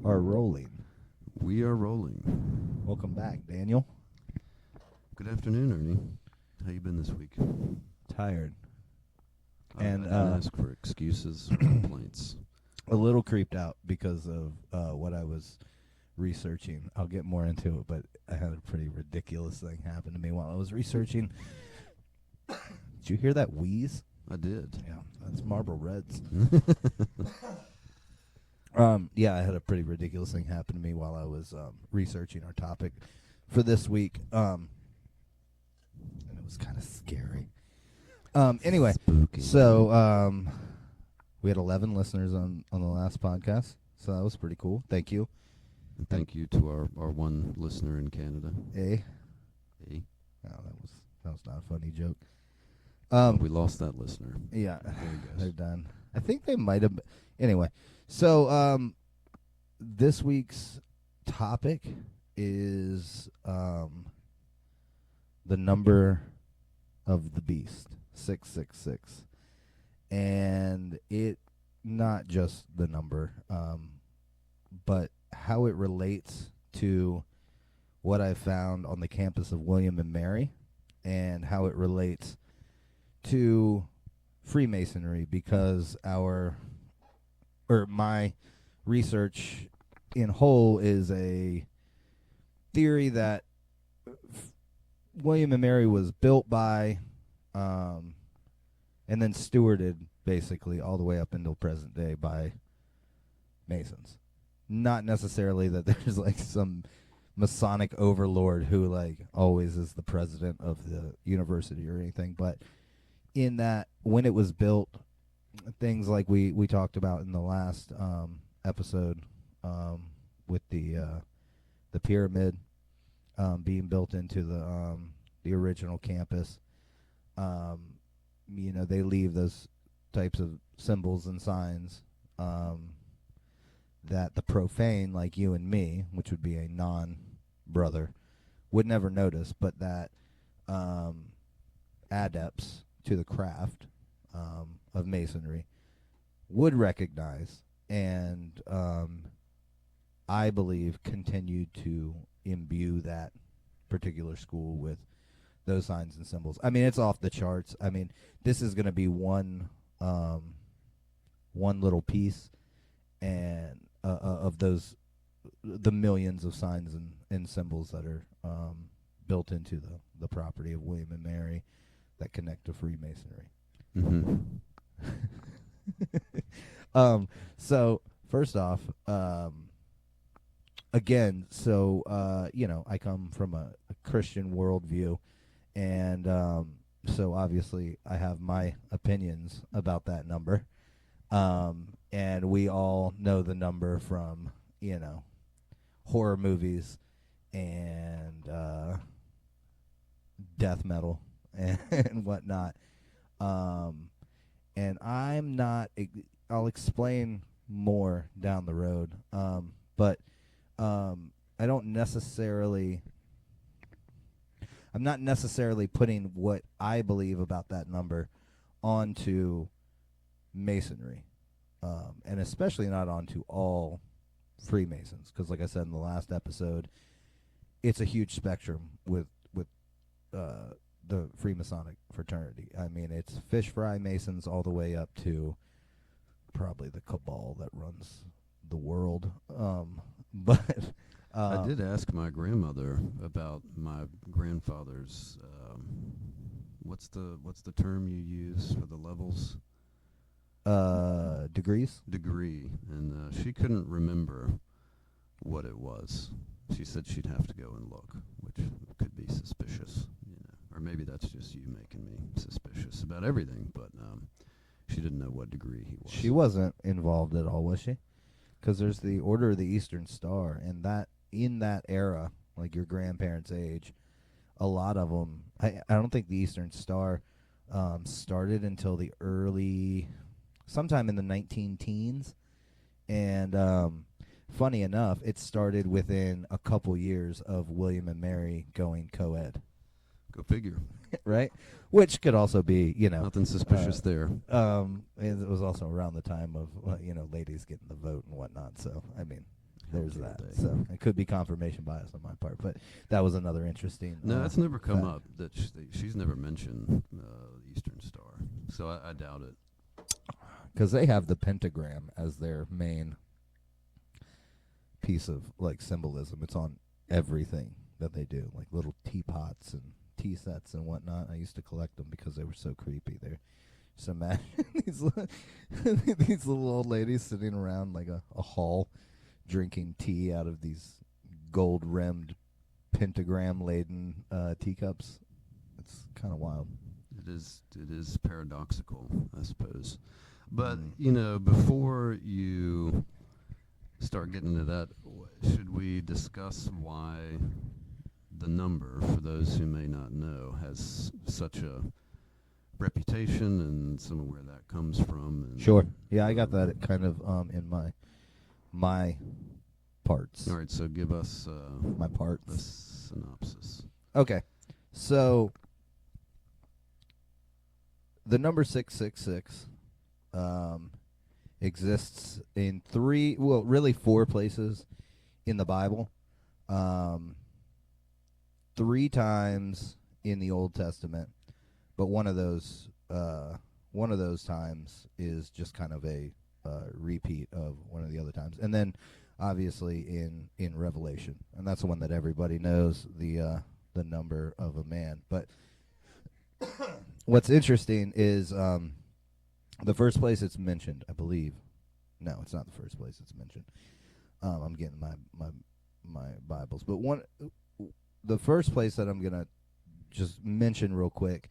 are rolling. We are rolling. Welcome back, Daniel. Good afternoon, Ernie. How you been this week? Tired. I And, didn't ask for excuses or complaints. A little creeped out because of what I was researching. I'll get more into it, but I had a pretty ridiculous thing happen to me while I was researching. Did you hear that wheeze? I did. Yeah, that's Marlboro Reds. Yeah, I had a pretty ridiculous thing happen to me while I was researching our topic for this week. And it was kind of scary. Anyway, Spooky. so we had 11 listeners on the last podcast, so that was pretty cool. Thank you. And thank you to our one listener in Canada. Hey. Hey. Oh, that was not a funny joke. We lost that listener. Yeah, There he goes. they're done. I think they might have. Anyway, so this week's topic is the number of the beast, 666, and it not just the number, but how it relates to what I found on the campus of William and Mary, and how it relates to Freemasonry, because my research in whole is a theory that William and Mary was built by and then stewarded basically all the way up until present day by Masons. Not necessarily that there's like some Masonic overlord who like always is the president of the university or anything, but in that when it was built, things like we talked about in the last episode with the pyramid being built into the original campus, they leave those types of symbols and signs that the profane, like you and me, which would be a non-brother, would never notice, but that adepts to the craft of Masonry would recognize and I believe continue to imbue that particular school with those signs and symbols. I mean, it's off the charts. I mean, this is going to be one little piece and of the millions of signs and symbols that are built into the property of William and Mary that connect to Freemasonry. Mm-hmm. So first off, again, so I come from a Christian worldview, and so obviously I have my opinions about that number, and we all know the number from horror movies and death metal and whatnot. And I'm not. I'll explain more down the road. But I don't necessarily. I'm not necessarily putting what I believe about that number onto Masonry, and especially not onto all Freemasons, because, like I said in the last episode, it's a huge spectrum with the Freemasonic fraternity. I mean, it's fish fry Masons all the way up to probably the cabal that runs the world. But I did ask my grandmother about my grandfather's. What's the term you use for the levels? Degrees. Degree, and she couldn't remember what it was. She said she'd have to go and look, which could be suspicious, or maybe that's just you making me suspicious about everything. But she didn't know what degree he was. She wasn't involved at all, was she? Because there's the Order of the Eastern Star, and that in that era, like your grandparents' age, a lot of them. I don't think the Eastern Star started until the sometime in the 19-teens, and funny enough, it started within a couple years of William and Mary going co-ed. Go figure. Right? Which could also be, nothing suspicious there. It was also around the time of, ladies getting the vote and whatnot. So, I mean, there's Healthy all that. day. So it could be confirmation bias on my part, but that was another interesting. No, that's never come fact. up. That she's never mentioned Eastern Star, so I doubt it. Because they have the pentagram as their main piece of like symbolism. It's on everything that they do, like little teapots and tea sets and whatnot. I used to collect them because they were so creepy. They're so imagine these little old ladies sitting around like a hall drinking tea out of these gold rimmed pentagram laden teacups. It's kind of wild. It is paradoxical, I suppose. But before you start getting into that, should we discuss why the number, for those who may not know, has such a reputation and some of where that comes from? And Sure. Yeah, I got that kind of in my parts. All right, so give us My the parts. synopsis. Okay. So the number 666 exists in really four places in the Bible. 3 times in the Old Testament, but one of those times is just kind of a repeat of one of the other times, and then obviously in Revelation, and that's the one that everybody knows, the number of a man. But what's interesting is the first place it's mentioned, I believe. No, it's not the first place it's mentioned. I'm getting my Bibles, but the first place that I'm gonna just mention real quick,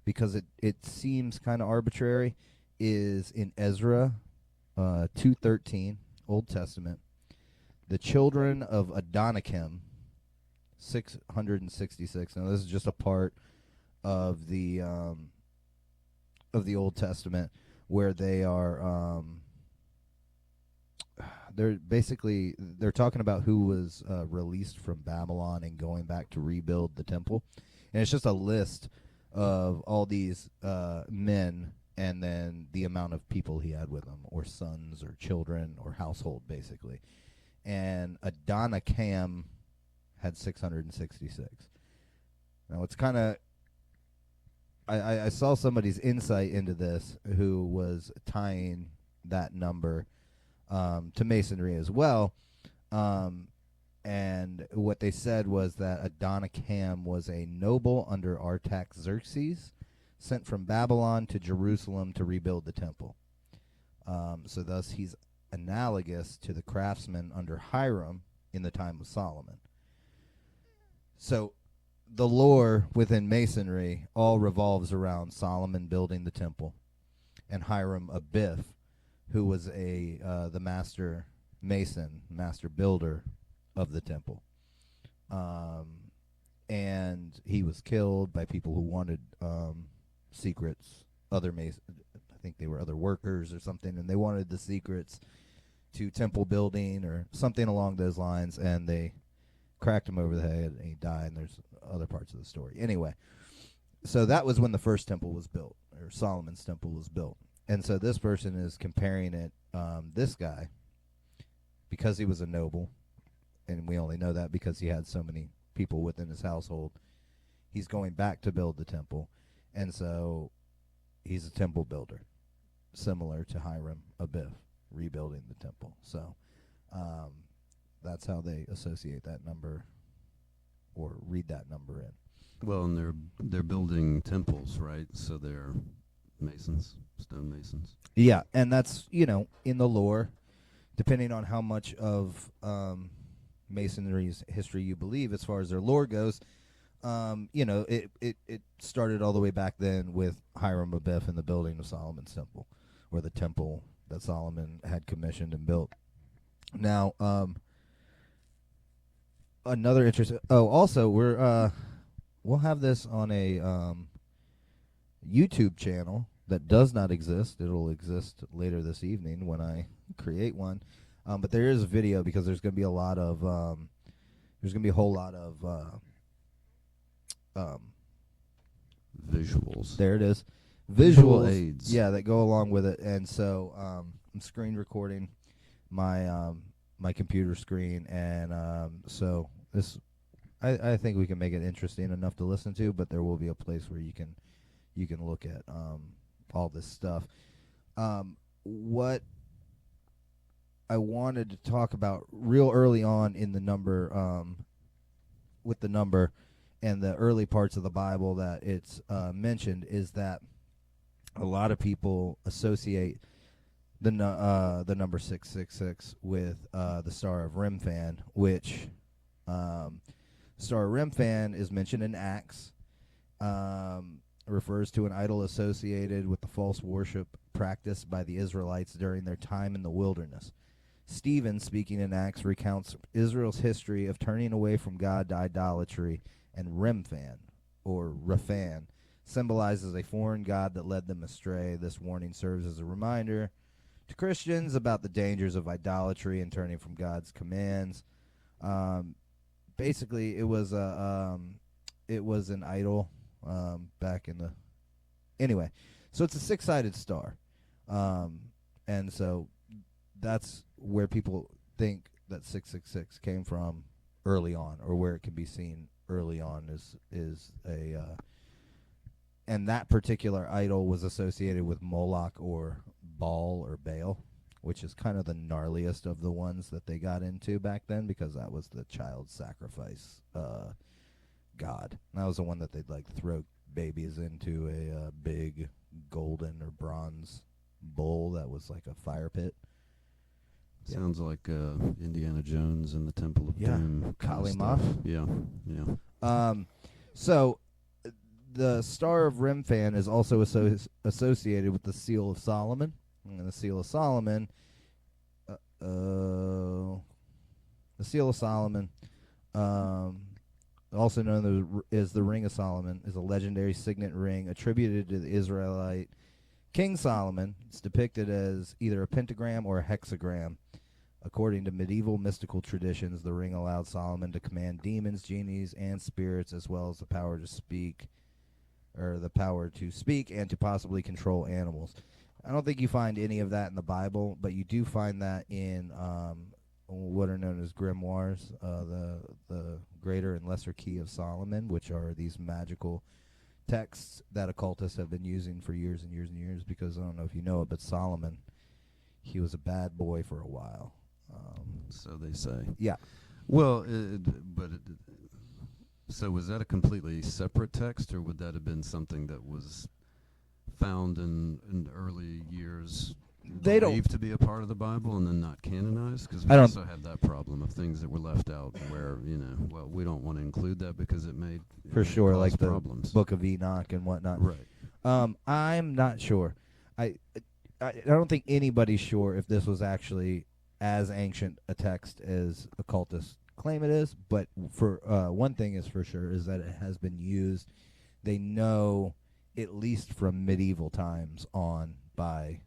because it seems kind of arbitrary, is in Ezra 2:13, Old Testament. The children of Adonikim, 666. Now this is just a part of the Old Testament where they are they're talking about who was released from Babylon and going back to rebuild the temple, and it's just a list of all these men and then the amount of people he had with him, or sons or children or household, basically. And Adonikam had 666. Now it's kind of I saw somebody's insight into this who was tying that number to Masonry as well, and what they said was that Adonikam was a noble under Artaxerxes, sent from Babylon to Jerusalem to rebuild the temple. So thus he's analogous to the craftsman under Hiram in the time of Solomon. So the lore within Masonry all revolves around Solomon building the temple and Hiram Abiff, who was the master mason, master builder of the temple. And he was killed by people who wanted secrets, other masons, I think they were other workers or something, and they wanted the secrets to temple building or something along those lines, and they cracked him over the head and he died, and there's other parts of the story. Anyway, so that was when the first temple was built, or Solomon's temple was built. And so this person is comparing it, this guy, because he was a noble, and we only know that because he had so many people within his household, he's going back to build the temple, and so he's a temple builder, similar to Hiram Abiff, rebuilding the temple. So that's how they associate that number, or read that number in. Well, and they're building temples, right? So they're masons, stone masons. Yeah, and that's, in the lore, depending on how much of Masonry's history you believe as far as their lore goes, it started all the way back then with Hiram Abiff and the building of Solomon's temple, or the temple that Solomon had commissioned and built. Now, another interesting. Oh, also we'll have this on a YouTube channel that does not exist. It'll exist later this evening when I create one. But there is a video, because there's going to be a lot of there's going to be a whole lot of visuals. There it is. Visual aids. Yeah, that go along with it. And so I'm screen recording my my computer screen, and so this I think we can make it interesting enough to listen to, but there will be a place where you can look at all this stuff. What I wanted to talk about real early on in the number, with the number and the early parts of the Bible that it's mentioned, is that a lot of people associate the number 666 with the Star of Remphan, which Star of Remphan is mentioned in Acts. Refers to an idol associated with the false worship practiced by the Israelites during their time in the wilderness. Stephen, speaking in Acts, recounts Israel's history of turning away from God to idolatry, and Remphan, or Rephan, symbolizes a foreign god that led them astray. This warning serves as a reminder to Christians about the dangers of idolatry and turning from God's commands. Basically, it was an idol back in the... Anyway, so it's a six-sided star. And so that's where people think that 666 came from early on, or where it can be seen early on is a... and that particular idol was associated with Moloch or Baal or Baal, which is kind of the gnarliest of the ones that they got into back then, because that was the child sacrifice god. And that was the one that they'd like throw babies into a big golden or bronze bowl that was like a fire pit. Sounds like Indiana Jones and the Temple of Doom. Kali Ma. Yeah. So the Star of Remphan is also associated with the Seal of Solomon. And the Seal of Solomon, also known as the Ring of Solomon, is a legendary signet ring attributed to the Israelite King Solomon. It's depicted as either a pentagram or a hexagram. According to medieval mystical traditions, the ring allowed Solomon to command demons, genies, and spirits, as well as the power to speak and to possibly control animals. I don't think you find any of that in the Bible, but you do find that in what are known as grimoires, the Greater and Lesser Key of Solomon, which are these magical texts that occultists have been using for years and years and years, because I don't know if you know it, but Solomon, he was a bad boy for a while. So they say. Yeah. Well, so was that a completely separate text, or would that have been something that was found in early years, believed to be a part of the Bible and then not canonized? Because we also had that problem of things that were left out where, well, we don't want to include that because it made sure, like the problems. Book of Enoch and whatnot. Right. I'm not sure. I don't think anybody's sure if this was actually as ancient a text as occultists claim it is, but for one thing is for sure is that it has been used. They know at least from medieval times on by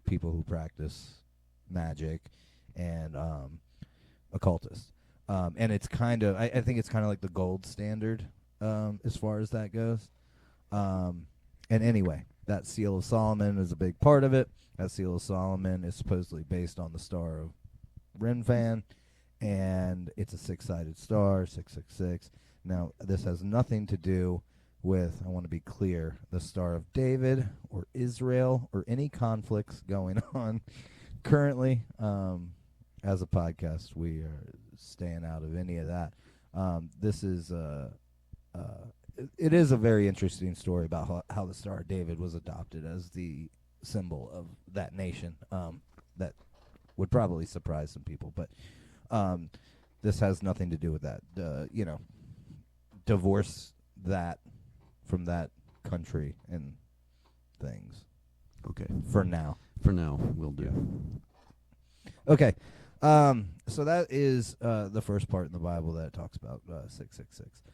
people who practice magic and occultists. And it's kind of, I think it's kind of like the gold standard as far as that goes. And anyway, that Seal of Solomon is a big part of it. That Seal of Solomon is supposedly based on the Star of Remphan, and it's a six-sided star, 666. Now, this has nothing to do with, I want to be clear, the Star of David or Israel or any conflicts going on currently. As a podcast, we are staying out of any of that. This is it is a very interesting story about how the Star of David was adopted as the symbol of that nation. That would probably surprise some people, but this has nothing to do with that. Divorce that from that country and things. Okay. For now. For now, we'll do. Yeah. Okay. So that is the first part in the Bible that talks about 666.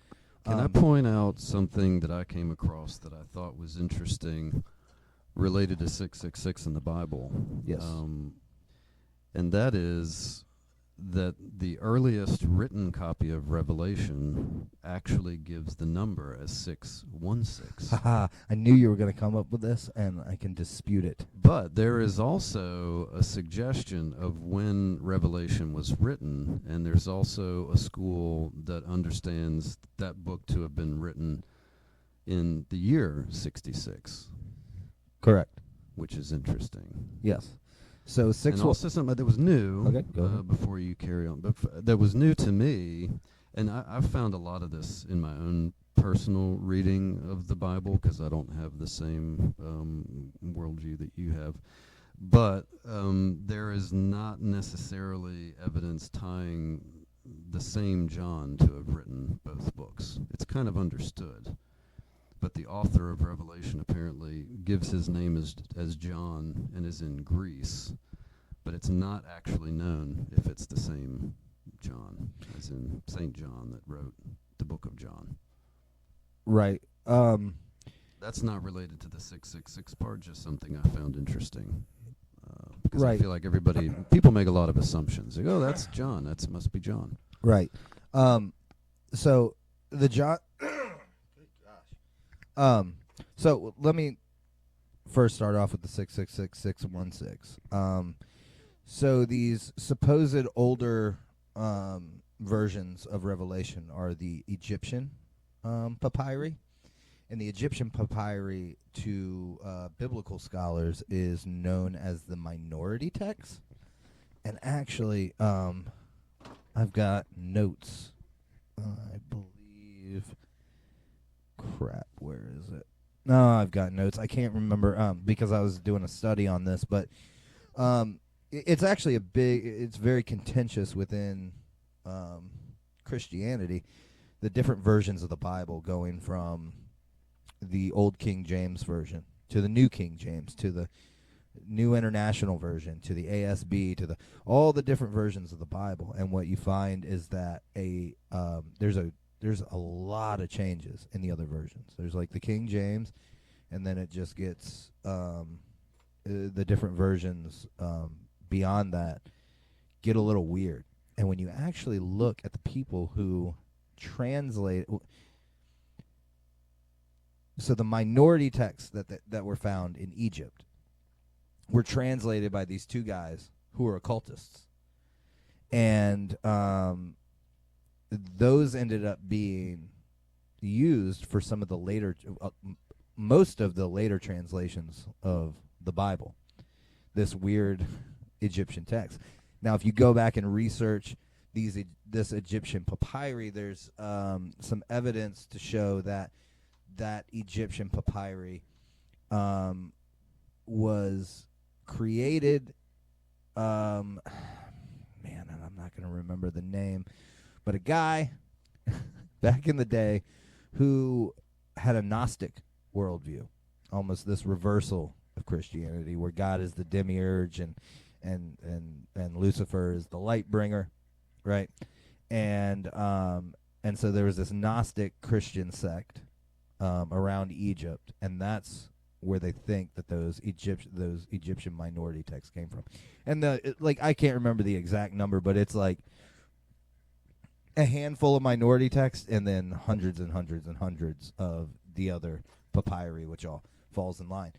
Can I point out something that I came across that I thought was interesting related to 666 in the Bible? Yes. And that is that the earliest written copy of Revelation actually gives the number as 616. Haha, I knew you were going to come up with this, and I can dispute it. But there is also a suggestion of when Revelation was written, and there's also a school that understands that book to have been written in the year 66. Correct. Which is interesting. Yes. So and also something that was new, okay, go ahead. Before you carry on, but that was new to me, and I've found a lot of this in my own personal reading of the Bible, because I don't have the same worldview that you have. But there is not necessarily evidence tying the same John to have written both books. It's kind of understood. But the author of Revelation apparently gives his name as John and is in Greece, but it's not actually known if it's the same John, as in St. John that wrote the book of John. Right. That's not related to the 666 part, just something I found interesting. Because right. I feel like people make a lot of assumptions. They go, oh, that's John, that must be John. Right. So the John... So let me first start off with the 666-616. So these supposed older versions of Revelation are the Egyptian papyri, and the Egyptian papyri to biblical scholars is known as the minority text. And actually, I've got notes. I believe. Crap, where is it? No, I've got notes. I can't remember because I was doing a study on this, but it's actually it's very contentious within Christianity, the different versions of the Bible, going from the old King James version to the new King James to the New International Version to the ASB to all the different versions of the Bible. And what you find is that there's a lot of changes in the other versions. There's like the King James, and then it just gets the different versions beyond that get a little weird. And when you actually look at the people who translate, so the minority texts that were found in Egypt were translated by these two guys who were occultists, and those ended up being used for some of the later, most of the later translations of the Bible, this weird Egyptian text. Now, if you go back and research this Egyptian papyri, there's some evidence to show that Egyptian papyri was created, man, and I'm not going to remember the name, but a guy back in the day who had a Gnostic worldview, almost this reversal of Christianity, where God is the demiurge and Lucifer is the light bringer, right? And so there was this Gnostic Christian sect around Egypt, and that's where they think that those Egyptian minority texts came from. And I can't remember the exact number, but it's like a handful of minority texts and then hundreds and hundreds and hundreds of the other papyri, which all falls in line.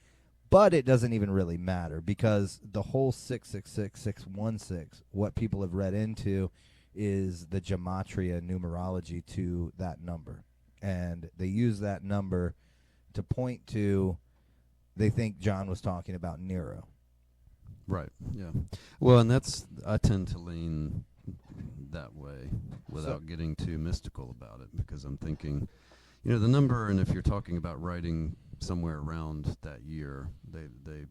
But it doesn't even really matter, because the whole 666, 616, what people have read into is the gematria numerology to that number. And they use that number to point to, they think John was talking about Nero. Right, yeah. Well, and I tend to lean that way without getting too mystical about it, because I'm thinking, the number, and if you're talking about writing somewhere around that year, the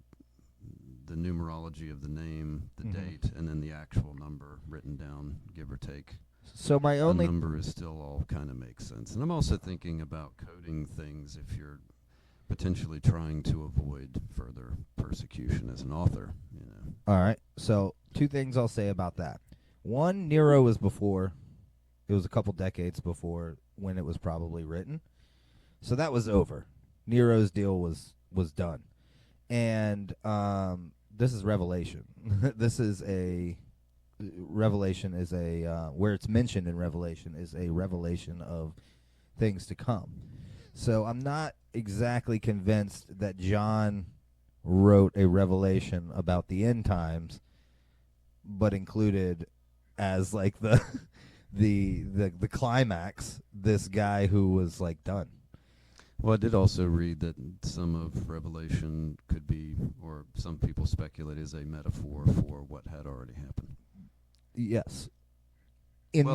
numerology of the name, the date, and then the actual number written down, give or take. So my only number is still all kind of makes sense. And I'm also thinking about coding things if you're potentially trying to avoid further persecution as an author, All right. So 2 things I'll say about that. One, Nero was before. It was a couple decades before when it was probably written. So that was over. Nero's deal was done. And this is Revelation. This is a Revelation is where it's mentioned in Revelation is a revelation of things to come. So I'm not exactly convinced that John wrote a revelation about the end times, but included as like the the climax this guy who was like done. Well, I did also read that some of Revelation could be, or some people speculate, is a metaphor for what had already happened. Yes. And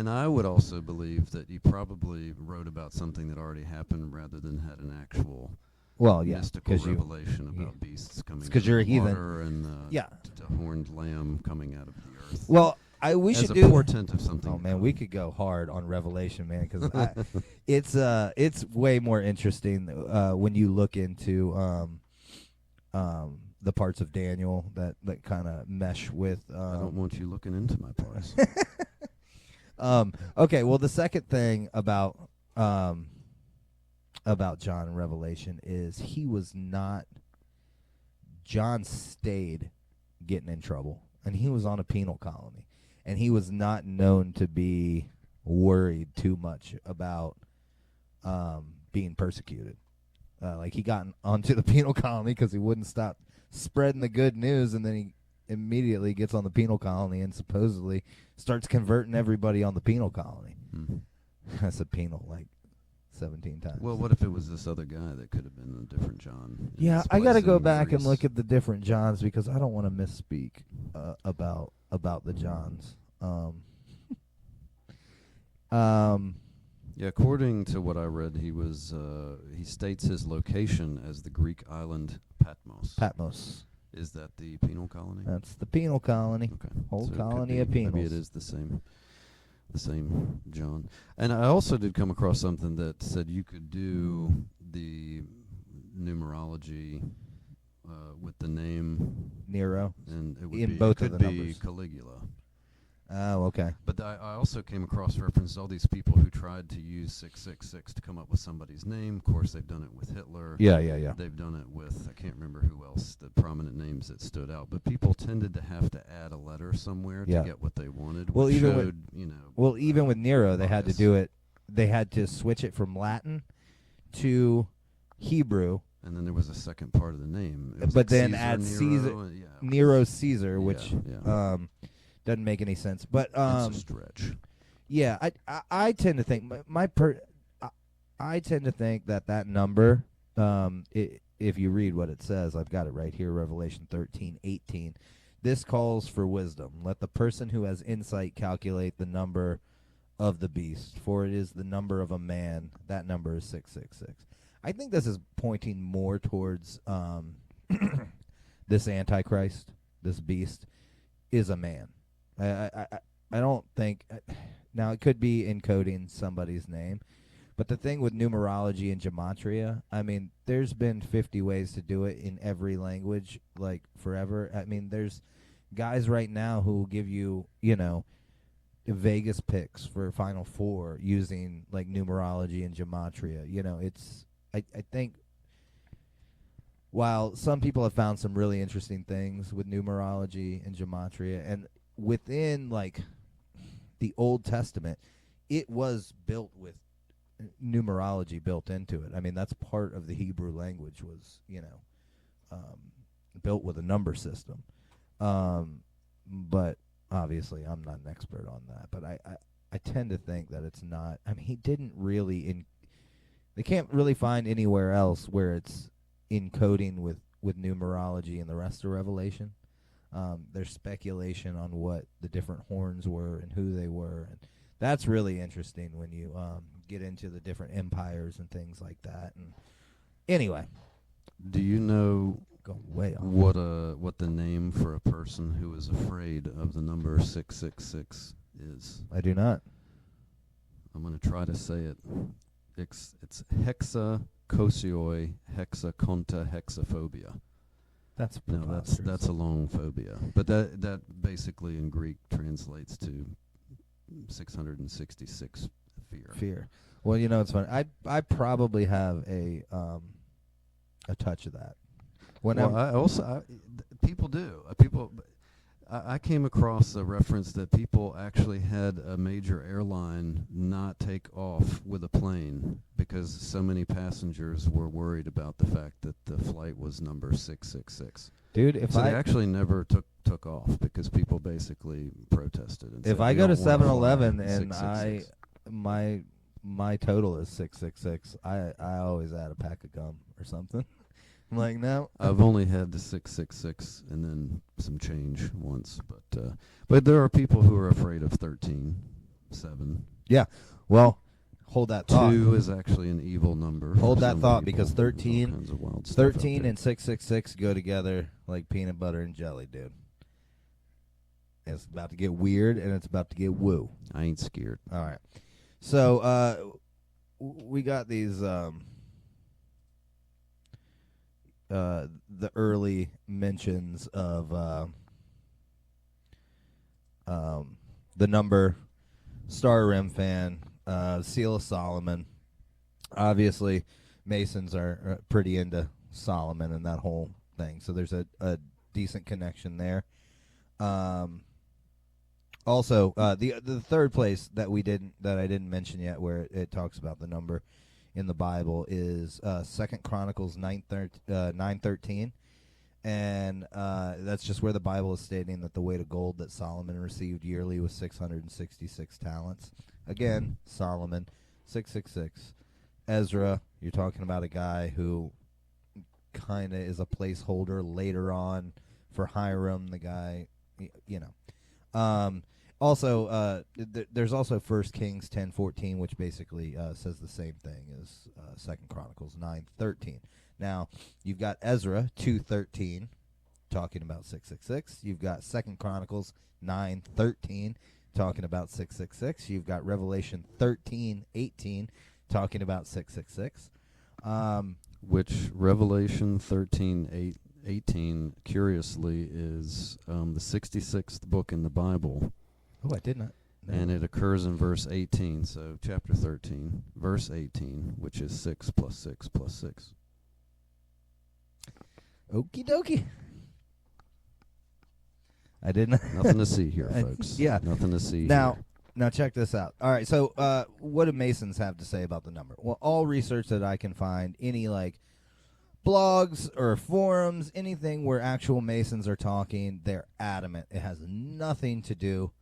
I would also believe that he probably wrote about something that already happened rather than had an actual mystical revelation about beasts coming out of the water and the horned lamb coming out of the earth. Well, we should do a portent of something. Oh man, we could go hard on Revelation, man, because it's way more interesting when you look into the parts of Daniel that kind of mesh with. I don't want you looking into my parts. Okay, well, the second thing about John in Revelation is John stayed getting in trouble, and he was on a penal colony, and he was not known to be worried too much about being persecuted. Like he got onto the penal colony because he wouldn't stop spreading the good news, and then he immediately gets on the penal colony and supposedly starts converting everybody on the penal colony. That's a penal like 17 times. Well, what if it was this other guy that could have been a different John? Yeah, I got to go back and look at the different Johns because I don't want to misspeak about the Johns. Yeah, according to what I read, he states his location as the Greek island Patmos. Patmos. Is that the penal colony? That's the penal colony. Okay. Whole So colony of penals. Maybe it is the same John. And I also did come across something that said you could do the numerology with the name Nero. And it would in be, both it of could the be numbers. Caligula. Oh, okay. But I also came across references to all these people who tried to use 666 to come up with somebody's name. Of course, they've done it with Hitler. Yeah. They've done it with, I can't remember who else, the prominent names that stood out. But people tended to have to add a letter somewhere to get what they wanted. Well, which even showed, even with Nero, they had to bias. do it. They had to switch it from Latin to Hebrew. And then there was a second part of the name. It was But like then Caesar, add Nero, Caesar, yeah, Nero Caesar, which yeah. doesn't make any sense. But It's a stretch. yeah, I tend to think I tend to think that number, if you read what it says, I've got it right here, Revelation 13:18. This calls for wisdom. Let the person who has insight calculate the number of the beast, for it is the number of a man. That number is 666. I think this is pointing more towards this Antichrist, this beast, is a man. I don't think. Now it could be encoding somebody's name, but the thing with numerology and gematria, I mean, there's been 50 ways to do it in every language, like forever. I mean, there's guys right now who will give you, Vegas picks for Final Four using like numerology and gematria. It's I think while some people have found some really interesting things with numerology and gematria, and within like the Old Testament, it was built with numerology built into it. I mean, that's part of the Hebrew language was, built with a number system. But obviously, I'm not an expert on that. But I tend to think that it's not. I mean, he didn't really they can't really find anywhere else where it's encoding with numerology in the rest of Revelation. There's speculation on what the different horns were and who they were, and that's really interesting when you get into the different empires and things like that. And anyway, do you know way off. what the name for a person who is afraid of the number 666 is? I do not. I'm going to try to say it. It's hexakosioi hexaconta hexaphobia. That's that's a long phobia, but that basically in Greek translates to 666 fear. Well, it's funny. I probably have a touch of that. Well, people do. I came across a reference that people actually had a major airline not take off with a plane because so many passengers were worried about the fact that the flight was number 666. Dude, if So they I actually never took off because people basically protested. And if said, I "We go to don't wanna fly 7-Eleven and 666." my total is 666, I always add a pack of gum or something. I'm like, no. I've only had the 666 and then some change once, but there are people who are afraid of 13, 7. Yeah. Well, hold that thought. 2 is actually an evil number. Hold for that some thought people. because There's all 13 kinds of wild stuff out 13 there. and 666 go together like peanut butter and jelly, dude. It's about to get weird and it's about to get woo. I ain't scared. All right. So we got these the early mentions of the number, Star Rim fan, Seal of Solomon. Obviously, Masons are pretty into Solomon and that whole thing, so there's a decent connection there. Also, the third place that I didn't mention yet, where it talks about the number in the Bible, is 2 Chronicles 9:13, and that's just where the Bible is stating that the weight of gold that Solomon received yearly was 666 talents. Again, Solomon, 666. Ezra, you're talking about a guy who kind of is a placeholder later on for Hiram, the guy, you know. Also, there's also 1 Kings 10:14, which basically says the same thing as 2 Chronicles 9:13. Now, you've got Ezra 2:13 talking about 666. You've got 2 Chronicles 9:13 talking about 666. You've got Revelation 13:18 talking about 666. Which Revelation 13:18, curiously, is the 66th book in the Bible. Oh, I did not know. And it occurs in verse 18, so chapter 13, verse 18, which is 6 plus 6 plus 6. Okie dokie. I didn't. Nothing to see here, folks. Yeah. Nothing to see Now, here. now check this out. All right, so what do Masons have to say about the number? Well, all research that I can find, any like blogs or forums, anything where actual Masons are talking, they're adamant. It has nothing to do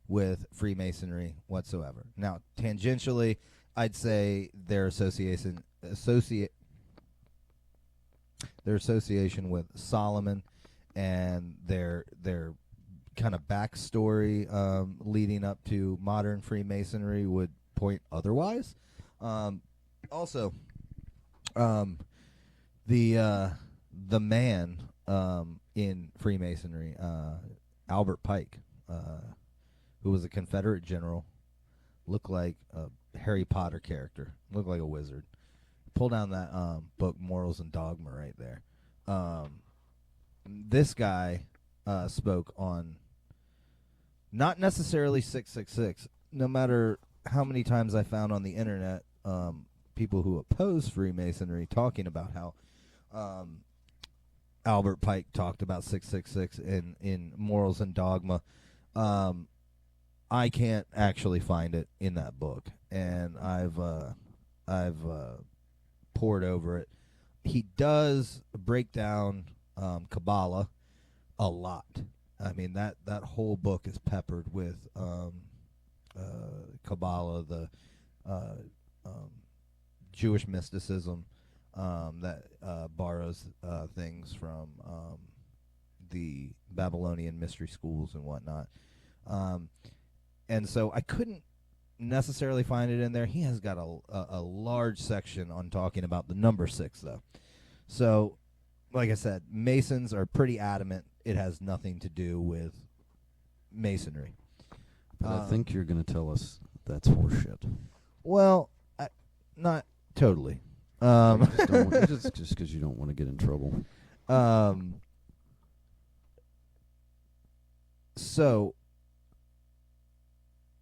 with Freemasonry whatsoever. Now, tangentially, I'd say their association with Solomon and their kind of backstory leading up to modern Freemasonry would point otherwise. Also, the man in Freemasonry, Albert Pike, who was a Confederate general, looked like a Harry Potter character, looked like a wizard. Pull down that book, Morals and Dogma, right there. This guy spoke on not necessarily 666. No matter how many times I found on the internet people who oppose Freemasonry talking about how Albert Pike talked about 666 in Morals and Dogma, I can't actually find it in that book, and I've pored over it. He does break down Kabbalah a lot. I mean, that whole book is peppered with Kabbalah, the Jewish mysticism that borrows things from the Babylonian mystery schools and whatnot. And so I couldn't necessarily find it in there. He has got a large section on talking about the number 6, though. So, like I said, Masons are pretty adamant it has nothing to do with Masonry. But I think you're going to tell us that's horseshit. Well, not totally. Just because you don't want to get in trouble. So,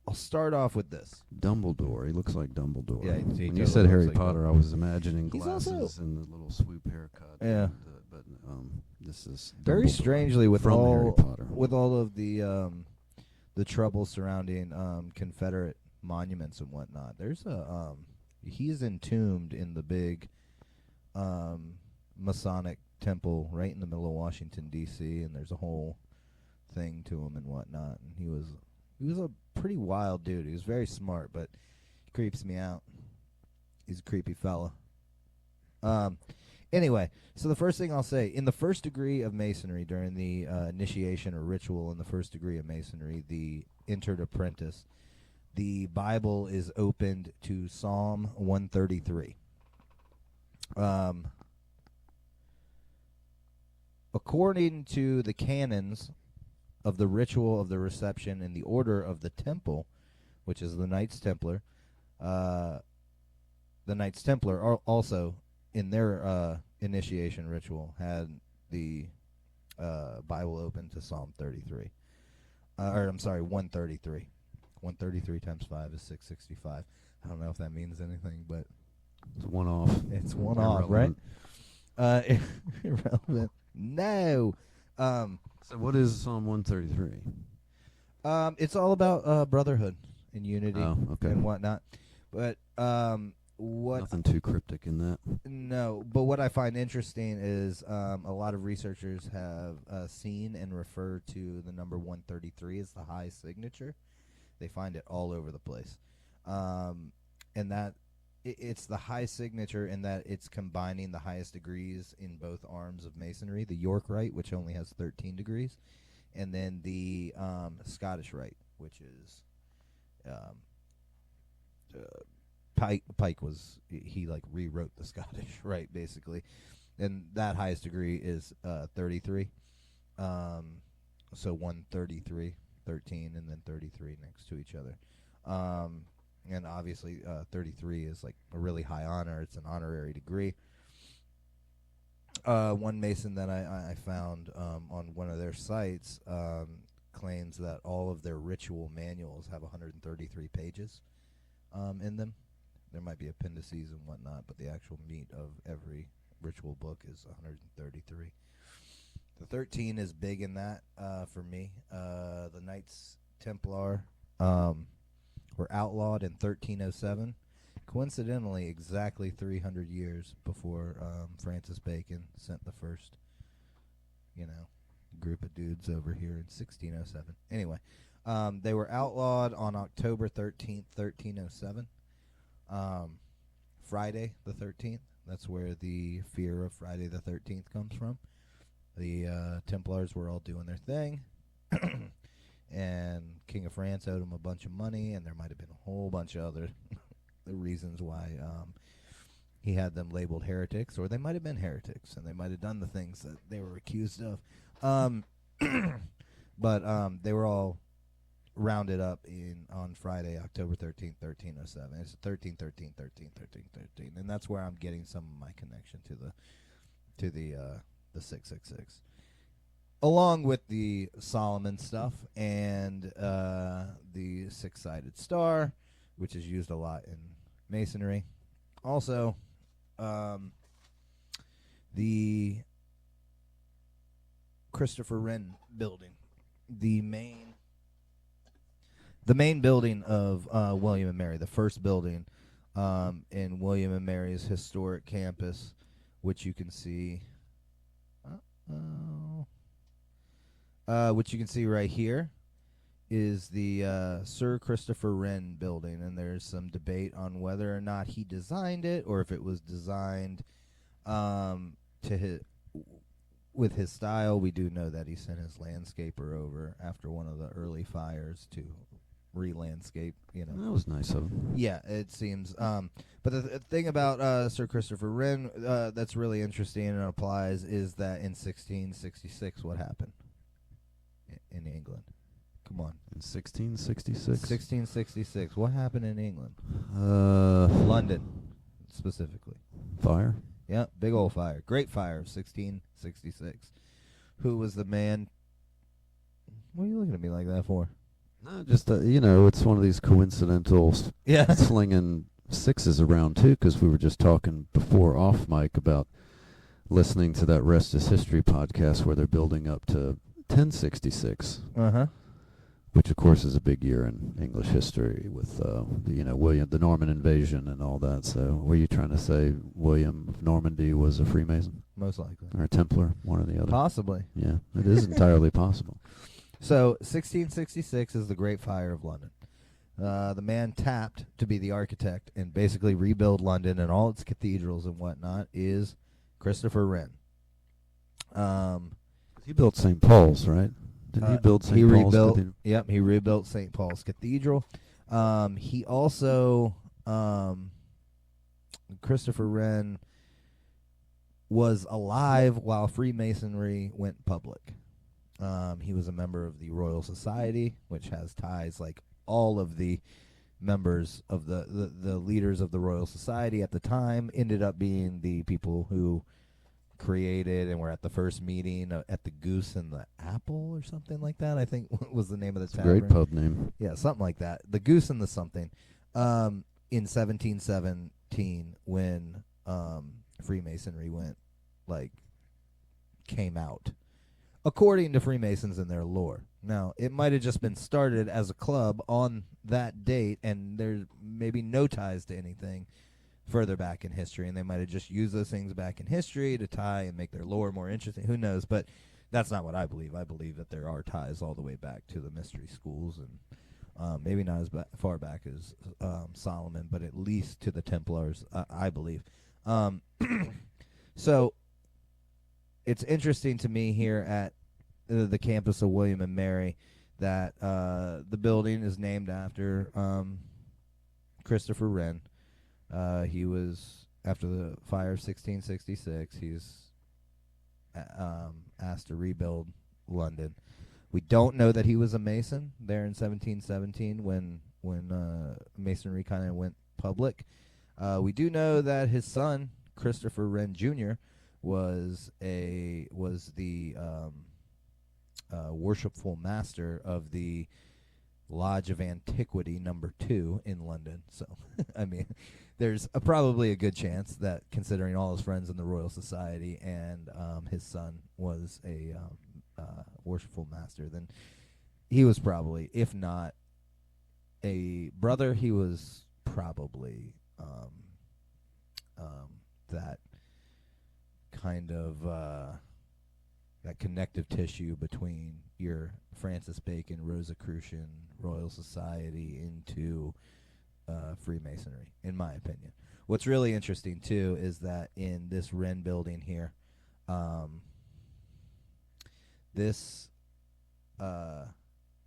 I'll start off with this. Dumbledore. He looks like Dumbledore. Yeah, he when totally you said Harry looks like Potter, I was imagining He's glasses also- and the little swoop haircut. Yeah. But this is Very Dumbledore strangely with from Harry Potter. all of the trouble surrounding Confederate monuments and whatnot. There's a he's entombed in the big Masonic temple right in the middle of Washington D.C. and there's a whole thing to him and whatnot. And he was a pretty wild dude. He was very smart, but he creeps me out. He's a creepy fella. Anyway, so the first thing I'll say, in the first degree of Masonry, during the initiation or ritual in the first degree of Masonry, the entered apprentice, the Bible is opened to Psalm 133. According to the canons of the ritual of the reception in the order of the temple, which is the Knights Templar, the Knights Templar are also in their initiation ritual had the Bible open to Psalm 33. Or I'm sorry, 133. 133 times 5 is 665. I don't know if that means anything, but it's one off. It's one off, right? Irrelevant. No. So what is Psalm 133? It's all about brotherhood and unity and whatnot. But nothing too cryptic in that. No, but what I find interesting is a lot of researchers have seen and referred to the number 133 as the high signature. They find it all over the place. And that it's the high signature in that it's combining the highest degrees in both arms of Masonry, the York Rite, which only has 13 degrees, and then the Scottish Rite, which is Pike was, he like rewrote the Scottish Rite basically, and that highest degree is 33. So 133, 13, and then 33 next to each other. And obviously 33 is like a really high honor. It's an honorary degree. One Mason that I found on one of their sites claims that all of their ritual manuals have 133 pages in them. There might be appendices and whatnot, but the actual meat of every ritual book is 133. The 13 is big in that for me. The Knights Templar were outlawed in 1307. Coincidentally, exactly 300 years before Francis Bacon sent the first, group of dudes over here in 1607. Anyway, they were outlawed on October 13th, 1307. Friday the 13th. That's where the fear of Friday the 13th comes from. The Templars were all doing their thing. And King of France owed him a bunch of money, and there might have been a whole bunch of other reasons why he had them labeled heretics, or they might have been heretics, and they might have done the things that they were accused of. But they were all rounded up on Friday, October 13th, 1307. It's 13, 13, 13, 13, 13, and that's where I'm getting some of my connection to the 666. Along with the Solomon stuff and the six-sided star, which is used a lot in Masonry. Also, the Christopher Wren building, the main building of William and Mary, the first building in William and Mary's historic campus, which you can see. Which you can see right here, is the Sir Christopher Wren building, and there's some debate on whether or not he designed it or if it was designed with his style. We do know that he sent his landscaper over after one of the early fires to re-landscape. That was nice of him. Yeah, it seems. But the thing about Sir Christopher Wren that's really interesting and applies is that in 1666, what happened in England? Come on. In 1666? 1666. What happened in England? London, specifically. Fire? Yeah, big old fire. Great fire of 1666. Who was the man? What are you looking at me like that for? No, just, it's one of these coincidental slinging sixes around, too, because we were just talking before off mic about listening to that Rest is History podcast where they're building up to 1066. Uh-huh. Which, of course, is a big year in English history with, William, the Norman invasion and all that. So were you trying to say William of Normandy was a Freemason? Most likely. Or a Templar, one or the other? Possibly. Yeah, it is entirely possible. So 1666 is the Great Fire of London. The man tapped to be the architect and basically rebuild London and all its cathedrals and whatnot is Christopher Wren. He built St. Paul's, right? Didn't he build St. Paul's Cathedral? Yep, he rebuilt St. Paul's Cathedral. He also, Christopher Wren was alive while Freemasonry went public. He was a member of the Royal Society, which has ties like all of the members of the leaders of the Royal Society at the time ended up being the people who created and were at the first meeting at the Goose and the Apple or something like that, I think was the name of the tavern. Great pub name. Yeah, something like that. The Goose and the something. In 1717 when Freemasonry came out. According to Freemasons and their lore. Now, it might have just been started as a club on that date and there's maybe no ties to anything further back in history, and they might have just used those things back in history to tie and make their lore more interesting. Who knows? But that's not what I believe. I believe that there are ties all the way back to the mystery schools, and maybe not as far back as Solomon, but at least to the Templars, I believe. So it's interesting to me here at the campus of William and Mary that the building is named after Christopher Wren. He was, after the fire of 1666, he's asked to rebuild London. We don't know that he was a Mason there in 1717 when Masonry kind of went public. We do know that his son, Christopher Wren Jr., was the worshipful master of the Lodge of Antiquity No. 2 in London. So, I mean, there's probably a good chance that, considering all his friends in the Royal Society and his son was a worshipful master, then he was probably, if not a brother, he was probably that kind of that connective tissue between your Francis Bacon, Rosicrucian, Royal Society into Freemasonry, in my opinion. What's really interesting, too, is that in this Wren building here, this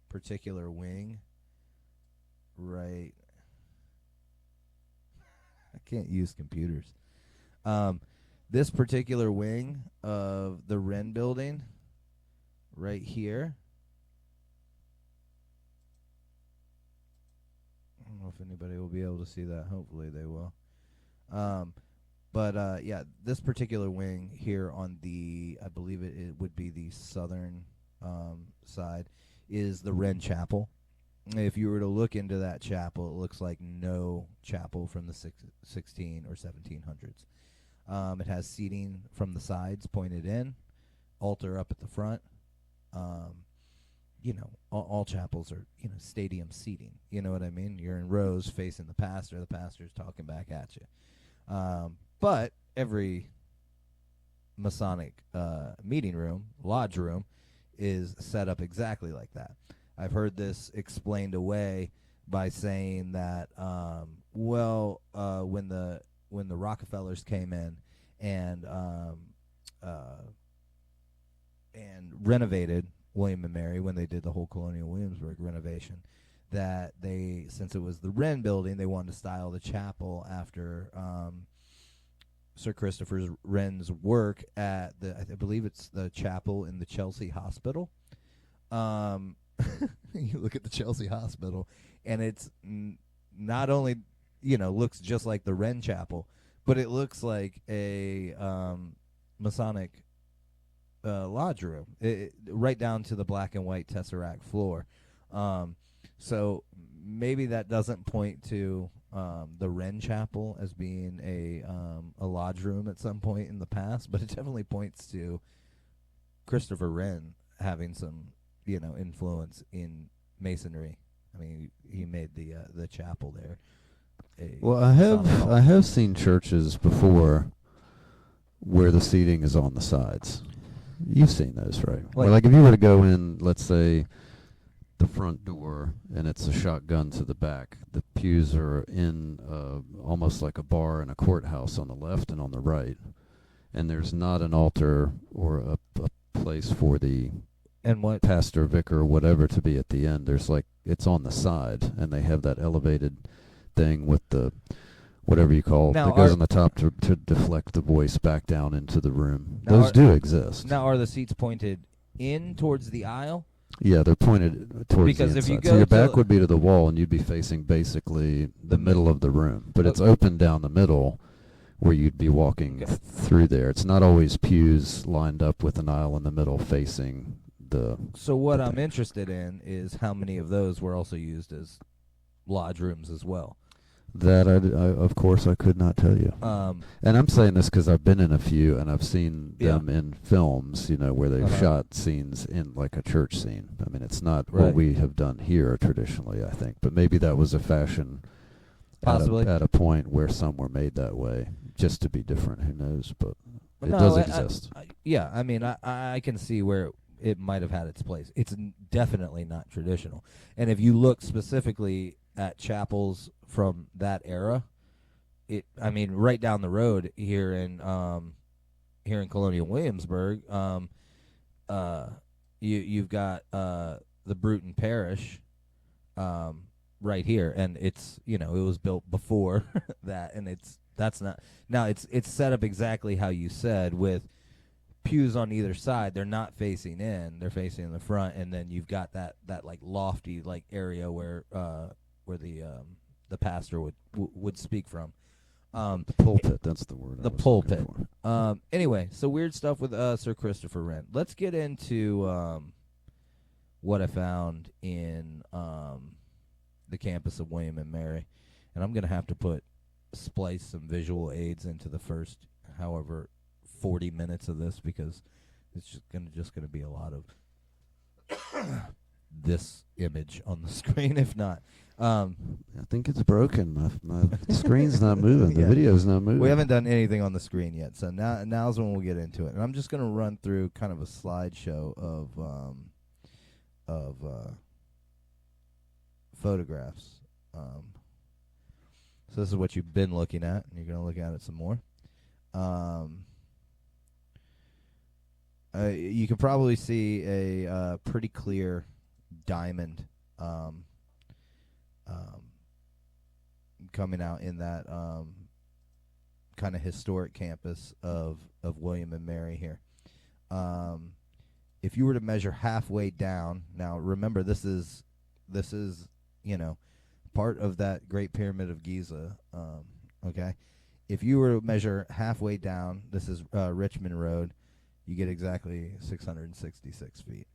particular wing, right... I can't use computers. This particular wing of the Wren building, right here. I don't know if anybody will be able to see that. Hopefully they will. But yeah, this particular wing here on the, I believe it would be the southern side, is the Wren Chapel. If you were to look into that chapel, it looks like no chapel from the 16 or 1700s. It has seating from the sides pointed in, altar up at the front. All chapels are, stadium seating. You know what I mean? You're in rows facing the pastor's talking back at you. But every Masonic meeting room, lodge room, is set up exactly like that. I've heard this explained away by saying that, when the Rockefellers came in and renovated William and Mary, when they did the whole Colonial Williamsburg renovation, that they, since it was the Wren building, they wanted to style the chapel after Sir Christopher Wren's work at I believe it's the chapel in the Chelsea Hospital. You look at the Chelsea Hospital, and it's not only, looks just like the Wren Chapel, but it looks like a Masonic lodge room, right down to the black and white tesseract floor. So maybe that doesn't point to the Wren Chapel as being a lodge room at some point in the past, but it definitely points to Christopher Wren having some, influence in masonry. I mean, he made the chapel there. Well, I have seen churches before where the seating is on the sides. You've seen those, right? Like if you were to go in, let's say, the front door, and it's a shotgun to the back. The pews are in almost like a bar in a courthouse on the left and on the right. And there's not an altar or a place for the pastor, vicar, whatever to be at the end. There's it's on the side, and they have that elevated thing with the whatever you call that goes on the top to deflect the voice back down into the room. Those do exist. Now, are the seats pointed in towards the aisle? Yeah, they're pointed towards because the inside. If you go so your back would be to the wall, and you'd be facing basically the middle of the room. But it's open down the middle where you'd be walking through there. It's not always pews lined up with an aisle in the middle facing the... So what I'm interested in is how many of those were also used as lodge rooms as well. That, of course, I could not tell you. And I'm saying this because I've been in a few, and I've seen them in films, where they've shot scenes in like a church scene. I mean, it's not what we have done here traditionally, I think. But maybe that was a fashion possibly at a point where some were made that way, just to be different. Who knows? But it does exist. I mean, I can see where it might have had its place. It's definitely not traditional. And if you look specifically at chapels from that era, right down the road here in Colonial Williamsburg, you've got the Bruton Parish right here, and it's it was built before that, and it's set up exactly how you said, with pews on either side. They're not facing in; they're facing in the front, and then you've got that like lofty like area where the pastor would speak from. The pulpit, that's the word. The pulpit. Anyway, so weird stuff with Sir Christopher Wren. Let's get into what I found in the campus of William and Mary, and I'm gonna have to splice some visual aids into the first, however, 40 minutes of this, because it's just gonna be a lot of this image on the screen, if not. I think it's broken. My screen's not moving. The video's not moving. We haven't done anything on the screen yet, so now's when we'll get into it. And I'm just going to run through kind of a slideshow of photographs. So this is what you've been looking at, and you're going to look at it some more. You can probably see a pretty clear diamond coming out in that kind of historic campus of William and Mary here. If you were to measure halfway down, now remember this is part of that Great Pyramid of Giza. Okay, if you were to measure halfway down, this is Richmond Road. You get exactly 666 feet.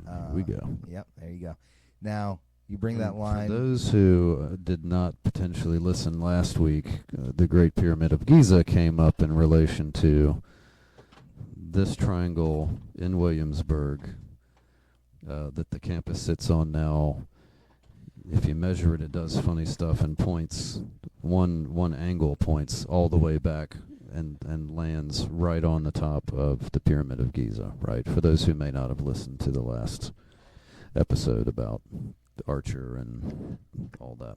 There we go. Yep, there you go. Now, you bring that line... For those who did not potentially listen last week, the Great Pyramid of Giza came up in relation to this triangle in Williamsburg that the campus sits on now. If you measure it, it does funny stuff and points. One angle points all the way back and lands right on the top of the Pyramid of Giza, right? For those who may not have listened to the last episode about Archer and all that.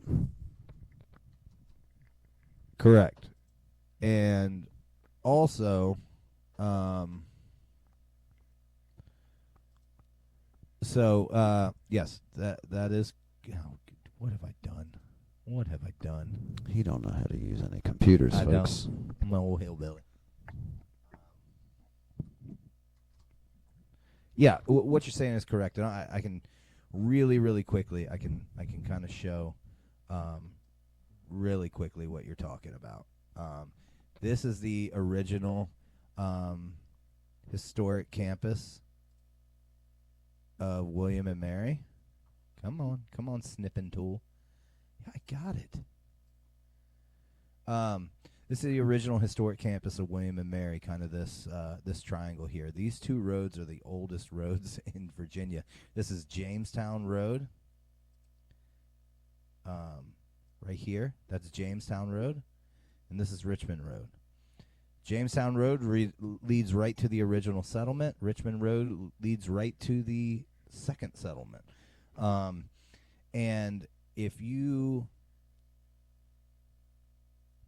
Correct. And also, yes, that is... what have I done? What have I done? He don't know how to use any computers, I folks. Don't. I'm an old hillbilly. Yeah, what you're saying is correct, and I can really, really quickly, I can kind of show really quickly what you're talking about. This is the original historic campus of William and Mary. Come on, snipping tool. Yeah, I got it. This is the original historic campus of William and Mary, kind of this triangle here. These two roads are the oldest roads in Virginia. This is Jamestown Road. Right here, that's Jamestown Road, and this is Richmond Road. Jamestown Road leads right to the original settlement. Richmond Road leads right to the second settlement. And if you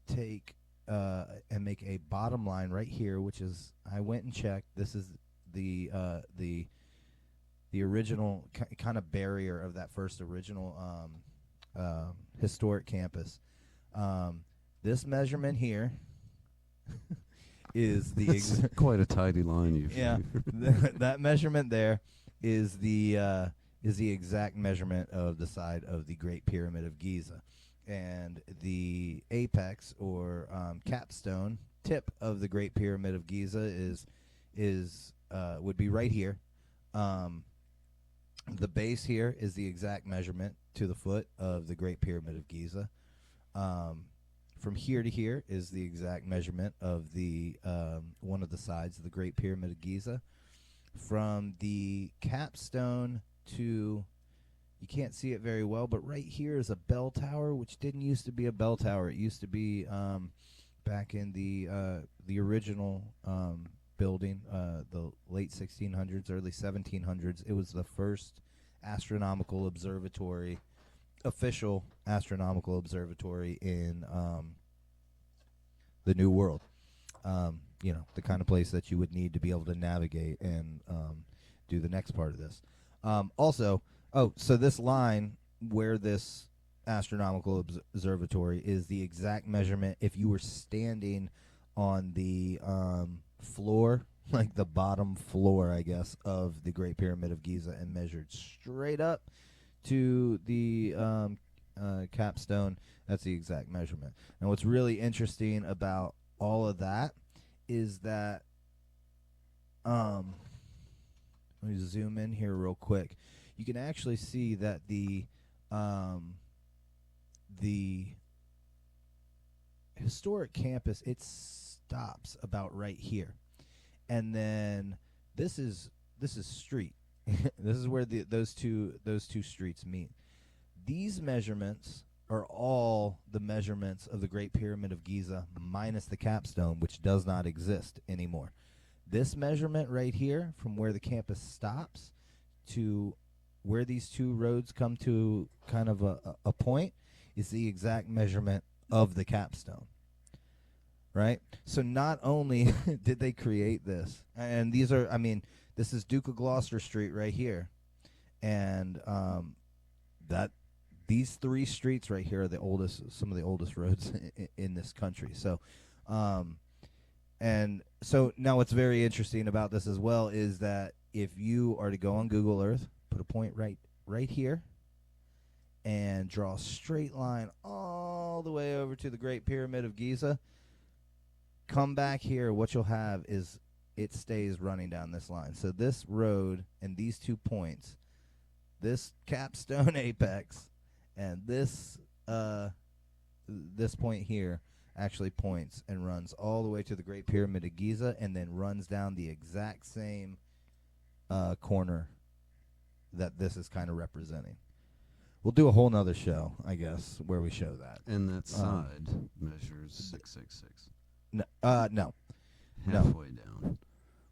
take and make a bottom line right here, which is, I went and checked, this is the original kind of barrier of that first original historic campus. This measurement here is the quite a tidy line usually. Yeah, that measurement there is the exact measurement of the side of the Great Pyramid of Giza, and the apex or capstone tip of the Great Pyramid of Giza would be right here. The base here is the exact measurement to the foot of the Great Pyramid of Giza. From here to here is the exact measurement of the one of the sides of the Great Pyramid of Giza. From the capstone to, you can't see it very well, but right here is a bell tower, which didn't used to be a bell tower. It used to be back in the original building, the late 1600s, early 1700s. It was the first astronomical observatory, official astronomical observatory in the New World. The kind of place that you would need to be able to navigate and do the next part of this. So this line where this astronomical observatory is the exact measurement if you were standing on the floor, like the bottom floor, I guess, of the Great Pyramid of Giza and measured straight up to the capstone. That's the exact measurement. Now, what's really interesting about all of that is that, let me zoom in here real quick. You can actually see that the historic campus, it stops about right here, and then this is street. This is where those two streets meet. These measurements are all the measurements of the Great Pyramid of Giza minus the capstone, which does not exist anymore. This measurement right here, from where the campus stops to where these two roads come to kind of a point, is the exact measurement of the capstone. Right? So not only did they create this, and these are, this is Duke of Gloucester Street right here, and these three streets right here are some of the oldest roads in this country. So, and so now what's very interesting about this as well is that if you are to go on Google Earth, put a point right here, and draw a straight line all the way over to the Great Pyramid of Giza, come back here, what you'll have is it stays running down this line. So this road and these 2 points, this capstone apex, and this point here actually points and runs all the way to the Great Pyramid of Giza, and then runs down the exact same corner that this is kind of representing. We'll do a whole nother show, I guess, where we show that. And that side measures 666. No. Halfway down.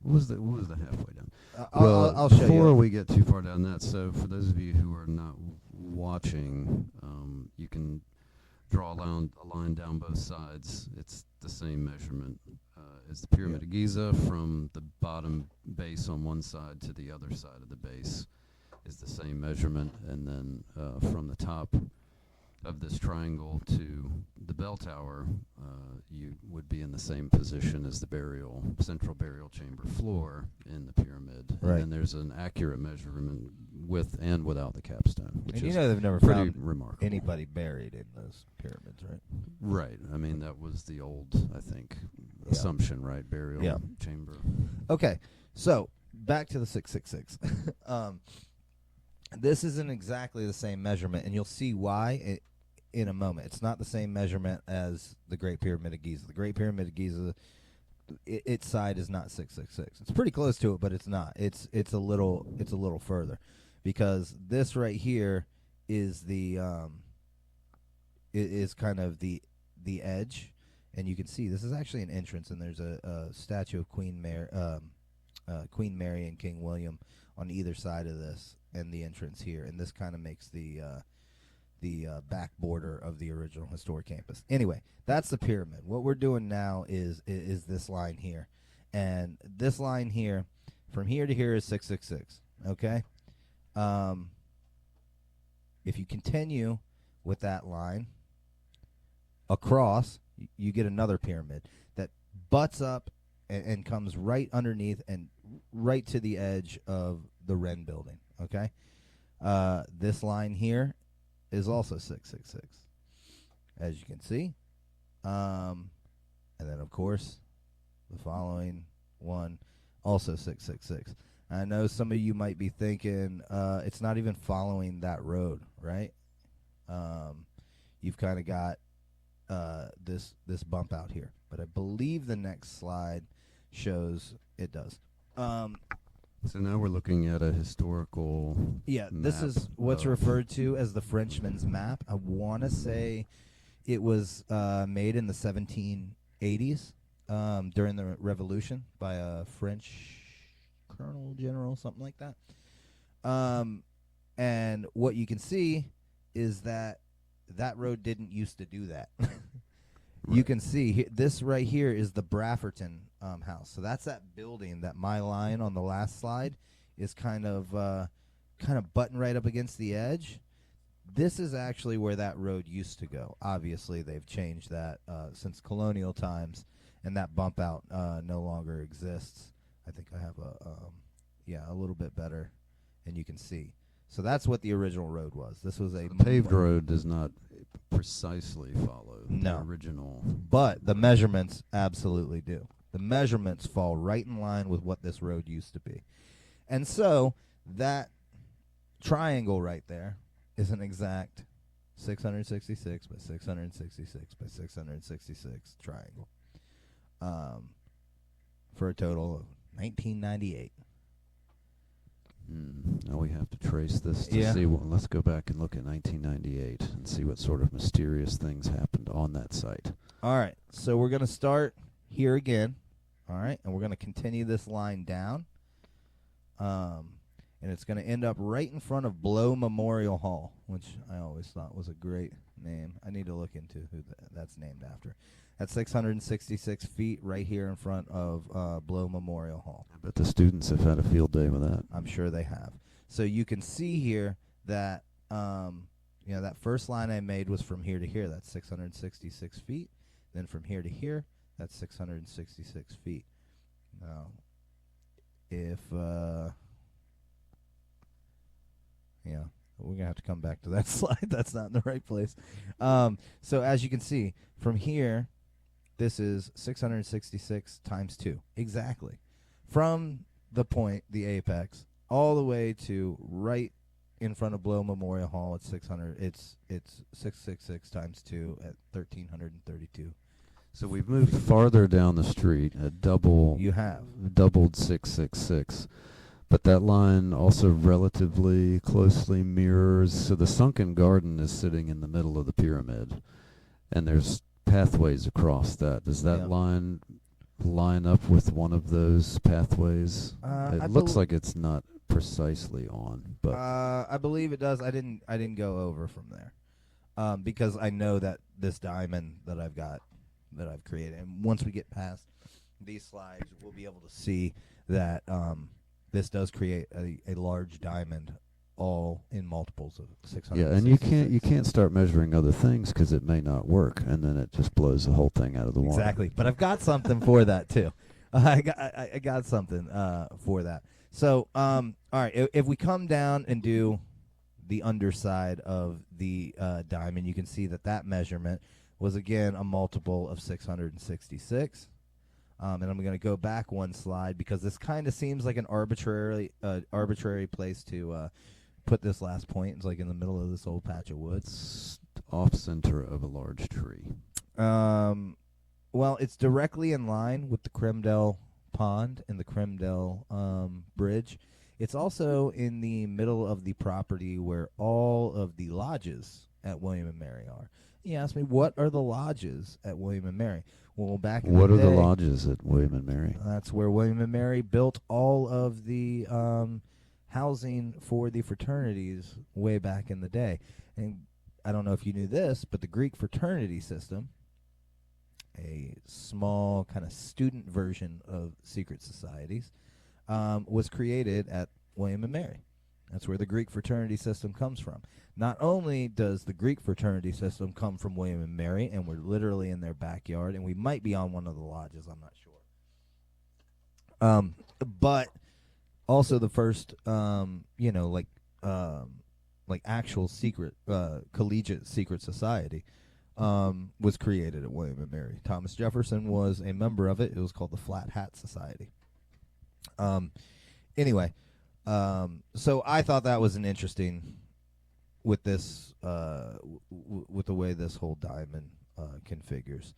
What was the halfway down? I'll show you. Before we get too far down that, so for those of you who are not watching, you can draw a line down both sides. It's the same measurement as the Pyramid of Giza. From the bottom base on one side to the other side of the base is the same measurement, and then from the top of this triangle to the bell tower, you would be in the same position as the central burial chamber floor in the pyramid. Right. And then there's an accurate measurement with and without the capstone, which and is they've never pretty found remarkable. anybody buried in those pyramids, right? Right. I mean, that was the old, I think, assumption, right? Burial chamber. Okay, so back to the 666. This isn't exactly the same measurement, and you'll see why in a moment. It's not the same measurement as the Great Pyramid of Giza. The Great Pyramid of Giza, its side is not 666. It's pretty close to it, but it's not. It's a little further, because this right here is the is kind of the edge, and you can see this is actually an entrance, and there's a statue of Queen Mary and King William on either side of this, and the entrance here, and this kind of makes the back border of the original historic campus. Anyway, that's the pyramid. What we're doing now is this line here, and this line here, from here to here, is 666. Okay, if you continue with that line across, you get another pyramid that butts up and comes right underneath and right to the edge of the Wren building. Okay, this line here is also 666, as you can see, and then of course the following one also 666. I know some of you might be thinking it's not even following that road, right? You've kind of got this bump out here, but I believe the next slide shows it does. So now we're looking at a historical this is what's referred to as the Frenchman's Map. I want to say it was made in the 1780s during the Revolution by a French colonel, general, something like that. And what you can see is that road didn't used to do that. You can see this right here is the Brafferton house. So that's that building that my line on the last slide is kind of butting right up against the edge. This is actually where that road used to go. Obviously, they've changed that since colonial times, and that bump out no longer exists. I think I have a little bit better, and you can see. So that's what the original road was. This was a paved road does not precisely follow the original. But the measurements absolutely do. The measurements fall right in line with what this road used to be. And so that triangle right there is an exact 666 by 666 by 666 triangle for a total of 1998. Now we have to trace this to see. Let's go back and look at 1998 and see what sort of mysterious things happened on that site. All right, so we're going to start here again, all right, and we're going to continue this line down, and it's going to end up right in front of Blow Memorial Hall, which I always thought was a great name. I need to look into who that's named after. That's 666 feet right here in front of Blow Memorial Hall. I bet the students have had a field day with that. I'm sure they have. So you can see here that that first line I made was from here to here. That's 666 feet. Then from here to here, that's 666 feet. Now, if we're gonna have to come back to that slide. That's not in the right place. So as you can see, from here, this is 666 times 2. Exactly. From the point, the apex, all the way to right in front of Blow Memorial Hall at 600. It's 666 times 2 at 1,332. So we've moved farther down the street, doubled 666. But that line also relatively closely mirrors. So the sunken garden is sitting in the middle of the pyramid, and there's pathways across that. Does that line up with one of those pathways? It looks like it's not precisely on, but I believe it does. I didn't go over from there because I know that this diamond that I've created, and once we get past these slides, we'll be able to see that this does create a large diamond, all in multiples of 600. Yeah, and you can't start measuring other things because it may not work, and then it just blows the whole thing out of the water. Exactly, but I've got something for that too. I got something for that. So, all right, if we come down and do the underside of the diamond, you can see that measurement was again a multiple of 666. And I'm going to go back one slide because this kind of seems like an arbitrary place to put this last point? It's like in the middle of this old patch of woods. It's off center of a large tree. Well, it's directly in line with the Cremdell Pond and the Cremdell Bridge. It's also in the middle of the property where all of the lodges at William and Mary are. You asked me, what are the lodges at William and Mary? Well, back in What the are day, the lodges at William and Mary? that's where William and Mary built all of the housing for the fraternities way back in the day. And I don't know if you knew this, but the Greek fraternity system, a small kind of student version of secret societies, was created at William and Mary. That's where the Greek fraternity system comes from. Not only does the Greek fraternity system come from William and Mary, and we're literally in their backyard, and we might be on one of the lodges, I'm not sure. But also the first, like actual secret, collegiate secret society was created at William and Mary. Thomas Jefferson was a member of it. It was called the Flat Hat Society. Anyway, so I thought that was an interesting with this with the way this whole diamond configures.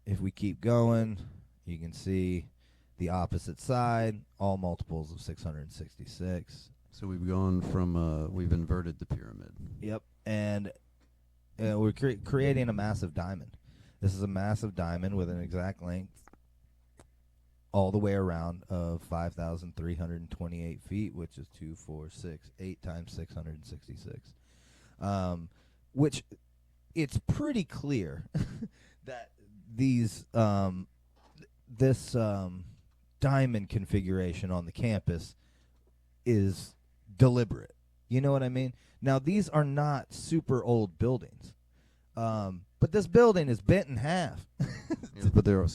If we keep going, you can see the opposite side, all multiples of 666. So we've gone from we've inverted the pyramid. Yep, and we're creating a massive diamond. This is a massive diamond with an exact length all the way around of 5,328 feet, which is 8 times 666. Which it's pretty clear that these this diamond configuration on the campus is deliberate. You know what I mean? Now, these are not super old buildings, but this building is bent in half. Yeah, but there are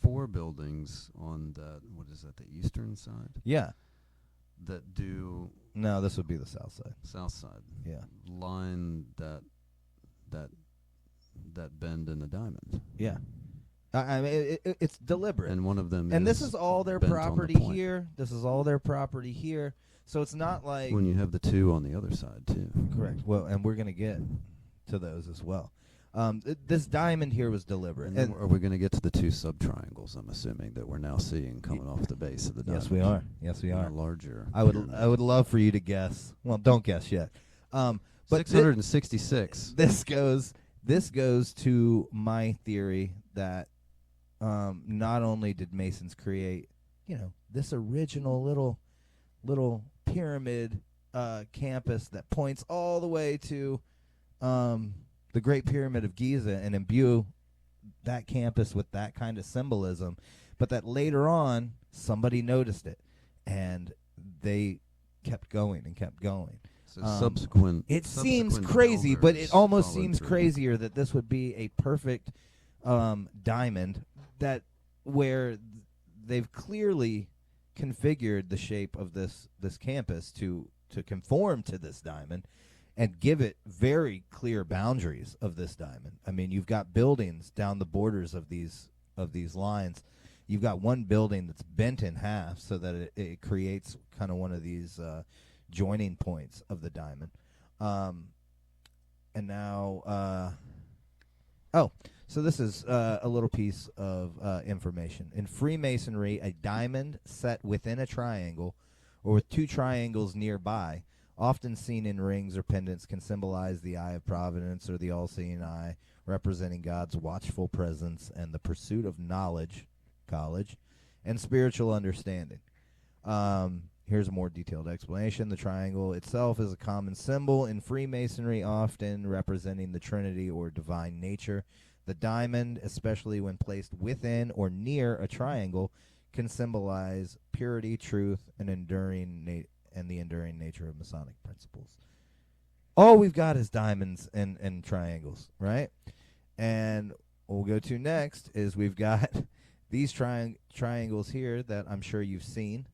4 buildings on that. What is that? The eastern side? Yeah. That do. No, this would be the south side. South side. Yeah. Line that bend in the diamond. Yeah. I mean, it's deliberate. And one of them. And this is all their bent property on the point. here. This is all their property here. So it's not like. When you have the 2 on the other side too. Correct. Well, and we're going to get to those as well. This diamond here was deliberate. And then are we going to get to the 2 subtriangles? I'm assuming that we're now seeing coming off the base of the diamond. Yes, we are. Yes, we In are. a larger. I would love for you to guess. Well, don't guess yet. But 666. This goes to my theory that not only did Masons create, this original little pyramid campus that points all the way to the Great Pyramid of Giza and imbue that campus with that kind of symbolism, but that later on somebody noticed it and they kept going and kept going. So subsequent. It seems crazy, but it almost seems crazier that this would be a perfect diamond where they've clearly configured the shape of this campus to conform to this diamond and give it very clear boundaries of this diamond. I mean, you've got buildings down the borders of these lines. You've got one building that's bent in half so that it creates kind of one of these joining points of the diamond. And now, so this is a little piece of information. In Freemasonry, a diamond set within a triangle or with 2 triangles nearby, often seen in rings or pendants, can symbolize the eye of providence or the all-seeing eye, representing God's watchful presence and the pursuit of knowledge, and spiritual understanding. Here's a more detailed explanation. The triangle itself is a common symbol in Freemasonry, often representing the Trinity or divine nature. The diamond, especially when placed within or near a triangle, can symbolize purity, truth, and the enduring nature of Masonic principles. All we've got is diamonds and triangles, right? And what we'll go to next is we've got these triangles here that I'm sure you've seen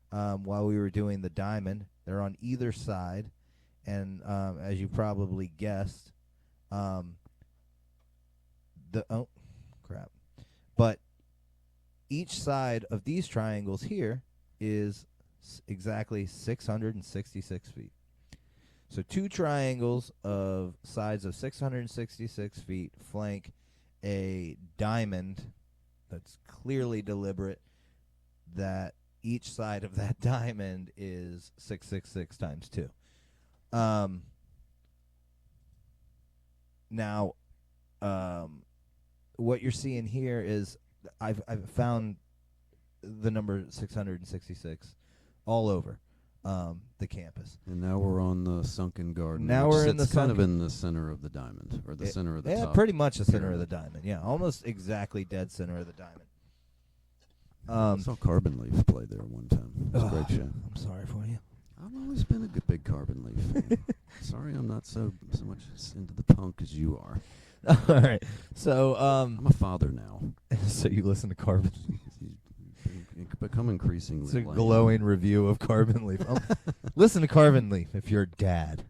while we were doing the diamond. They're on either side, and as you probably guessed, but each side of these triangles here is exactly 666 feet. So 2 triangles of sides of 666 feet flank a diamond that's clearly deliberate, that each side of that diamond is 666 times 2. Now, what you're seeing here is I've found the number 666 all over the campus. And now we're on the sunken garden. Now we're in the kind of in the center of the diamond, or the center of the top. Yeah, pretty much the center of pyramid. the diamond. Yeah, almost exactly dead center of the diamond. I saw Carbon Leaf play there one time. It was a great show. I'm sorry for you. I've always been a big Carbon Leaf fan. Sorry I'm not so much into the punk as you are. All right. So I'm a father now. so you listen to Carbon. You become increasingly It's a lame. glowing review of Carbon Leaf. Listen to Carbon Leaf if you're a dad.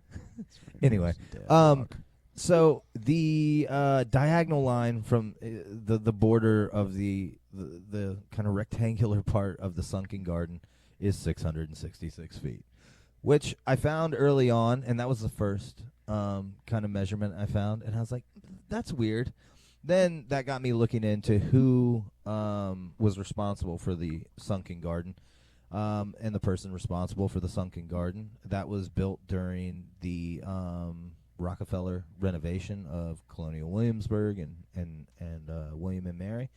Anyway, Dad rock. so the diagonal line from the border of the kind of rectangular part of the sunken garden is 666 feet, which I found early on, and that was the first kind of measurement I found, and I was like, that's weird. Then that got me looking into who was responsible for the sunken garden, and the person responsible for the sunken garden that was built during the Rockefeller renovation of Colonial Williamsburg and William and Mary,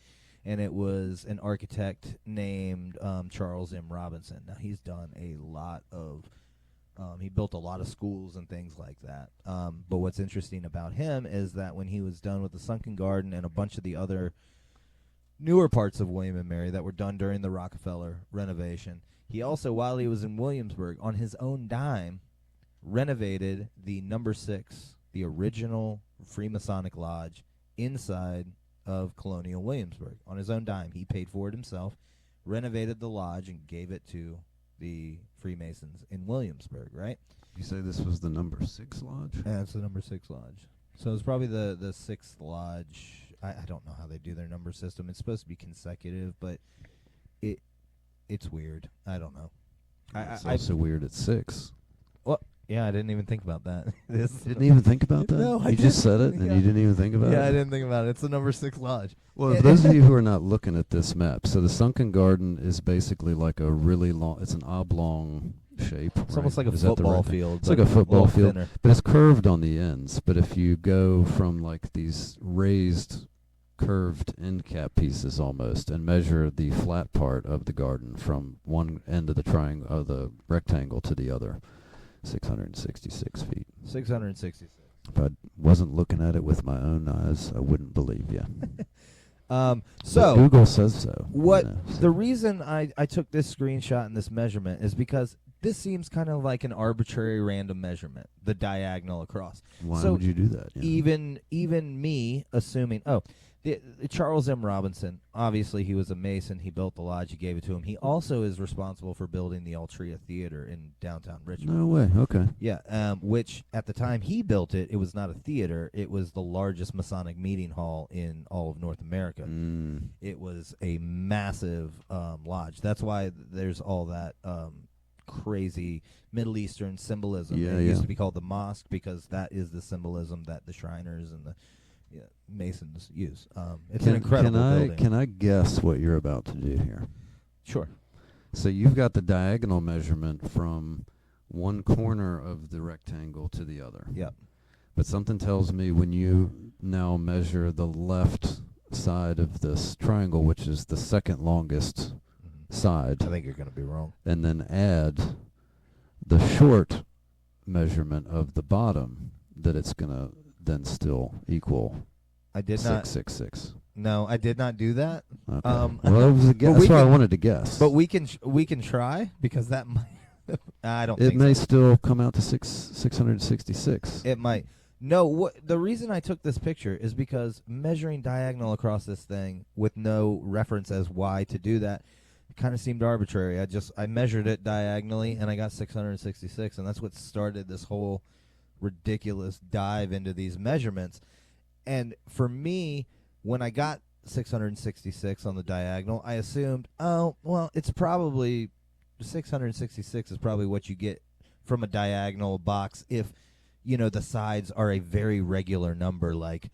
and it was an architect named Charles M. Robinson. Now he's done a lot of he built a lot of schools and things like that. But what's interesting about him is that when he was done with the sunken garden and a bunch of the other newer parts of William and Mary that were done during the Rockefeller renovation, he also, while he was in Williamsburg, on his own dime, renovated the number 6, the original Freemasonic Lodge, inside of Colonial Williamsburg. On his own dime. He paid for it himself, renovated the lodge, and gave it to the Freemasons in Williamsburg, right? You say this was the number 6 lodge? Yeah, it's the number 6 lodge. So it's probably the 6th lodge. I don't know how they do their number system. It's supposed to be consecutive, but it's weird. I don't know. It's also weird at 6. Well, yeah, I didn't even think about that. Didn't even think about that? No, I You just said it, and yeah. you didn't even think about it? Yeah, I didn't think about it. It's the number 6 lodge. Well, for those of you who are not looking at this map, so the sunken garden is basically like a really long, it's an oblong shape. It's almost like a Is that the football right thing? field. It's like a football little field, thinner. but it's curved on the ends. But if you go from like these raised, curved end cap pieces almost, and measure the flat part of the garden from one end of the triangle, of the rectangle, to the other, 666 feet. 666. If I wasn't looking at it with my own eyes, I wouldn't believe you. So But Google says so. What you know, so. the reason I took this screenshot and this measurement is because this seems kind of like an arbitrary random measurement, the diagonal across. Why so would you do that? Even me assuming, the Charles M. Robinson, obviously he was a Mason. He built the lodge. He gave it to him. He also is responsible for building the Altria Theater in downtown Richmond. No way. Okay. Yeah, which at the time he built it, it was not a theater. It was the largest Masonic meeting hall in all of North America. It was a massive lodge. That's why there's all that crazy Middle Eastern symbolism. Yeah, It used yeah. to be called the mosque because that is the symbolism that the Shriners and the Masons use. It's an incredible building. Can I guess what you're about to do here? Sure. So you've got the diagonal measurement from one corner of the rectangle to the other. Yep. But something tells me when you now measure the left side of this triangle, which is the second longest side, I think you're going to be wrong. and then add the short measurement of the bottom, that it's going to then still equal I did not. 666. No, I did not do that. Okay. Um, well, it was a guess. but we That's why I can- wanted to guess. But we can try because that might. I don't. It think may so. still come out to 666. It might. No, the reason I took this picture is because measuring diagonal across this thing with no reference as why to do that kind of seemed arbitrary. I measured it diagonally and I got 666, and that's what started this whole ridiculous dive into these measurements. And for me, when I got 666 on the diagonal, I assumed, oh, well, it's probably 666 is probably what you get from a diagonal box if, the sides are a very regular number, like,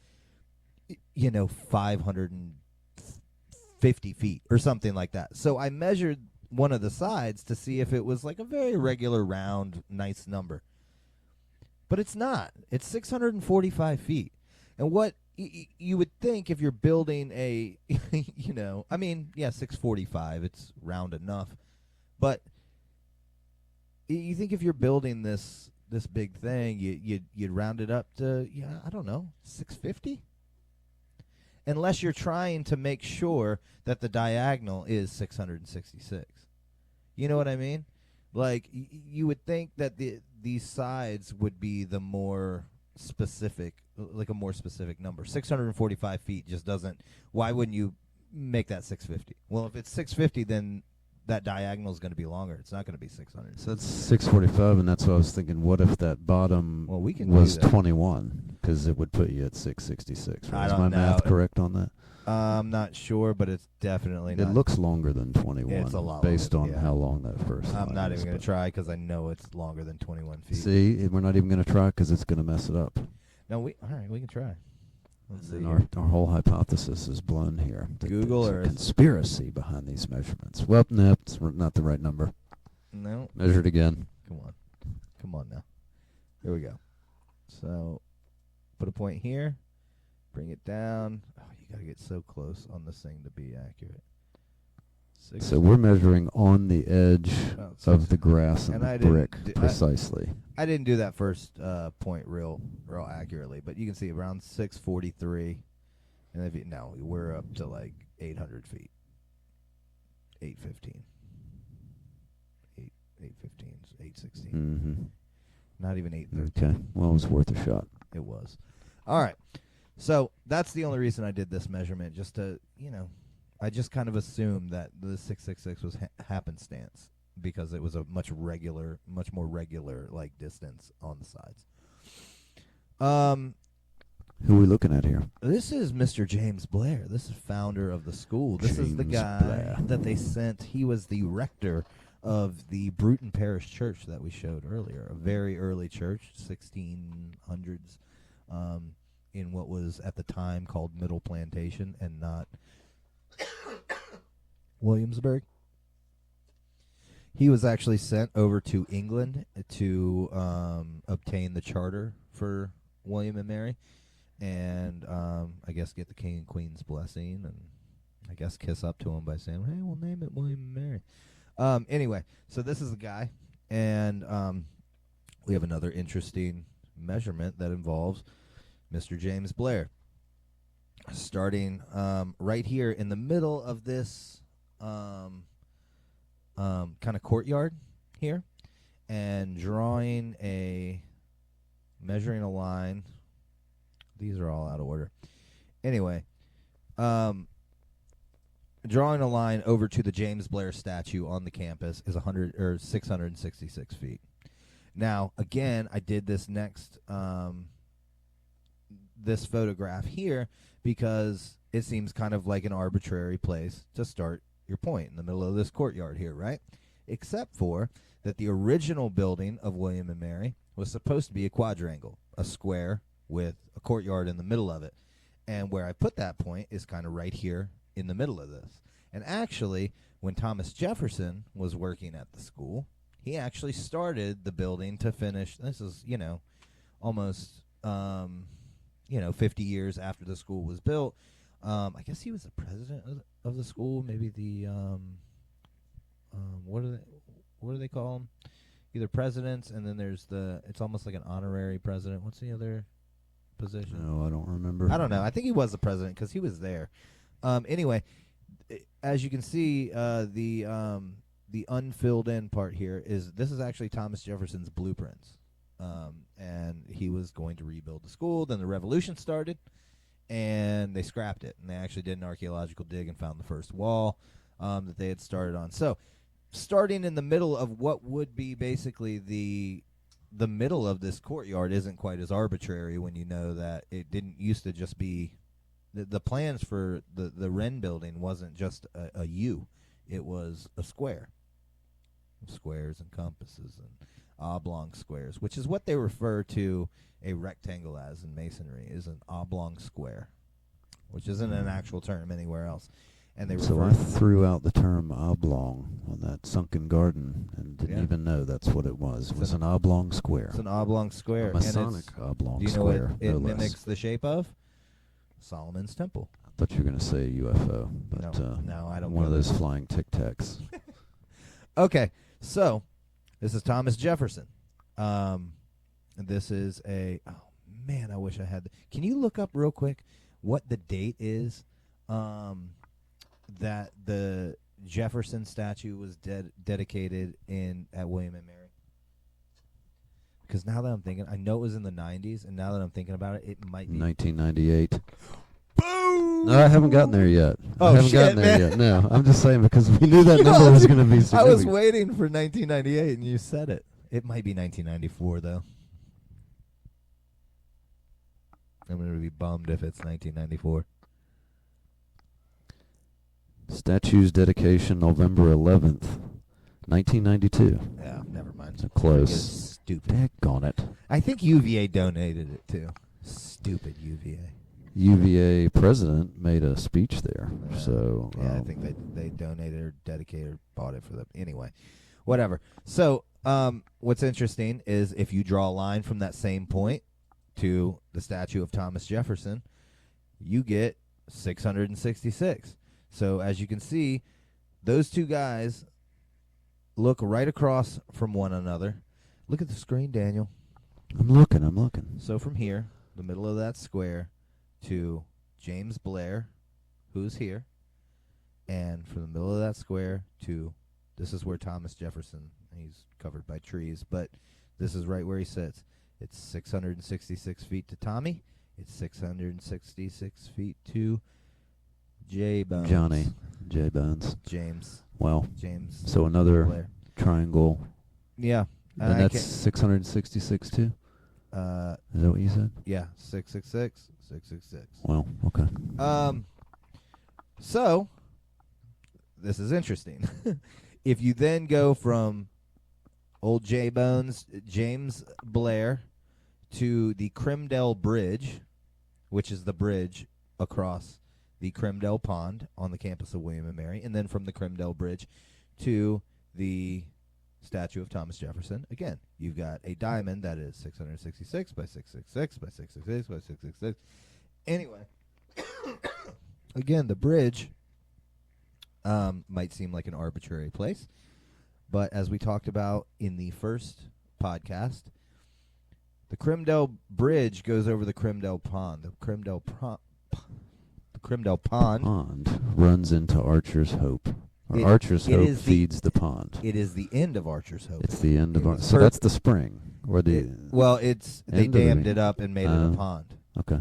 550 feet or something like that. So I measured one of the sides to see if it was like a very regular, round, nice number. But it's not. It's 645 feet. And what you would think if you're building a, 645, it's round enough. But you think if you're building this big thing, you'd round it up to, I don't know, 650? Unless you're trying to make sure that the diagonal is 666. You know what I mean? Like, you would think that these sides would be the more specific, like a more specific number. 645 feet just doesn't. Why wouldn't you make that 650? Well, if it's 650, then that diagonal is going to be longer. It's not going to be 600. So that's 645, and that's what I was thinking. What if that bottom was 21? Because it would put you at 666. Right? Is my math correct on that? I'm not sure, but it's definitely not. It looks longer than 21. It's a lot based longer, on how long that first line I'm not is, even going to try because I know it's longer than 21 feet. See, we're not even going to try because it's going to mess it up. No, all right, we can try. Let's see. Our whole hypothesis is blown here. Google Earth. Conspiracy behind these measurements. Well, no, it's not the right number. No. Measure it again. Come on now. Here we go. So, put a point here. Bring it down. Oh, you got to get so close on this thing to be accurate. So we're measuring on the edge of the grass and the brick precisely. I didn't do that first point real accurately, but you can see around 643, and we're up to like 800 feet. 815. 815, 816. Mm-hmm. Not even 813. Okay. Well, it was worth a shot. It was. All right. So that's the only reason I did this measurement, just to, I just kind of assumed that the 666 was happenstance because it was a much more regular like distance on the sides. Who are we looking at here? This is Mr. James Blair. This is founder of the school. This is the guy Blair. that they sent. He was the rector of the Bruton Parish Church that we showed earlier, a very early church, 1600s, in what was at the time called Middle Plantation and not Williamsburg. He was actually sent over to England to obtain the charter for William and Mary, and I guess get the king and queen's blessing, and I guess kiss up to him by saying, "Hey, we'll name it William and Mary." Anyway, so this is the guy, and we have another interesting measurement that involves Mr. James Blair. Starting right here in the middle of this kind of courtyard here, and measuring a line. These are all out of order. Anyway, drawing a line over to the James Blair statue on the campus is 666 feet. Now, again, I did this next this photograph here because it seems kind of like an arbitrary place to start your point in the middle of this courtyard here, right? Except for that the original building of William and Mary was supposed to be a quadrangle, a square with a courtyard in the middle of it. And where I put that point is kind of right here in the middle of this. And actually, when Thomas Jefferson was working at the school, he actually started the building to finish. This is, almost 50 years after the school was built. I guess he was the president of the school. Maybe the what do they call them? Either presidents, and then there's it's almost like an honorary president. What's the other position? No, I don't remember. I don't know. I think he was the president because he was there. Anyway, as you can see, the unfilled in part here this is actually Thomas Jefferson's blueprints. And he was going to rebuild the school. Then the revolution started, and they scrapped it. And they actually did an archaeological dig and found the first wall that they had started on. So, starting in the middle of what would be basically the middle of this courtyard isn't quite as arbitrary when you know that it didn't used to just be the plans for the Wren building wasn't just a U, it was a square. squares and compasses and oblong squares, which is what they refer to a rectangle as in masonry, is an oblong square, which isn't an actual term anywhere else. And they So refer I threw out the term oblong on that sunken garden and didn't even know that's what it was. It was an oblong square. It's an oblong square. A Masonic oblong do you know square, what it no mimics less. the shape of? Solomon's Temple. I thought you were going to say UFO, but No, I don't. one of go those there. flying Tic Tacs. Okay, so this is Thomas Jefferson. This is a. Oh man, I wish I had. Can you look up real quick what the date is? That the Jefferson statue was dedicated at William and Mary. Because now that I'm thinking, I know it was in the 90s, and now that I'm thinking about it, it might be 1998. Boom! No, I haven't gotten there yet. Oh, I haven't shit, gotten there man. yet. No, I'm just saying because we knew that number was going to be significant. I was waiting for 1998, and you said it. It might be 1994, though. I'm going to be bummed if it's 1994. Statue's dedication November 11th, 1992. Yeah, never mind. So close. It's stupid. Daggone it. I think UVA donated it, too. Stupid UVA. UVA president made a speech there. Yeah. So Yeah, I think they donated or dedicated or bought it for them. Anyway, whatever. So what's interesting is if you draw a line from that same point to the statue of Thomas Jefferson, you get 666. So as you can see, those two guys look right across from one another. Look at the screen, Daniel. I'm looking. So from here, the middle of that square, to James Blair, who's here, and from the middle of that square to, this is where Thomas Jefferson, he's covered by trees, but this is right where he sits. It's 666 feet to Tommy. It's 666 feet to J Bones. Johnny J Bones. James. Well, James. so another Blair. triangle. Yeah. And that's 666 too? Is that what you said? Yeah, 666, 666. Well, okay. So, this is interesting. If you then go from old J Bones, James Blair, to the Crimdell Bridge, which is the bridge across the Crimdell Pond on the campus of William and Mary, and then from the Crimdell Bridge to the statue of Thomas Jefferson. Again, you've got a diamond that is 666 by 666 by 666 by 666. Anyway, again, the bridge might seem like an arbitrary place, but as we talked about in the first podcast, the Crimdell Bridge goes over the Crimdell Pond. The Crimdell Pond runs into Archer's Hope. Archer's Hope feeds the pond. It is the end of Archer's Hope. It's the end of so that's the spring. Or they dammed it up and made it a pond. Okay.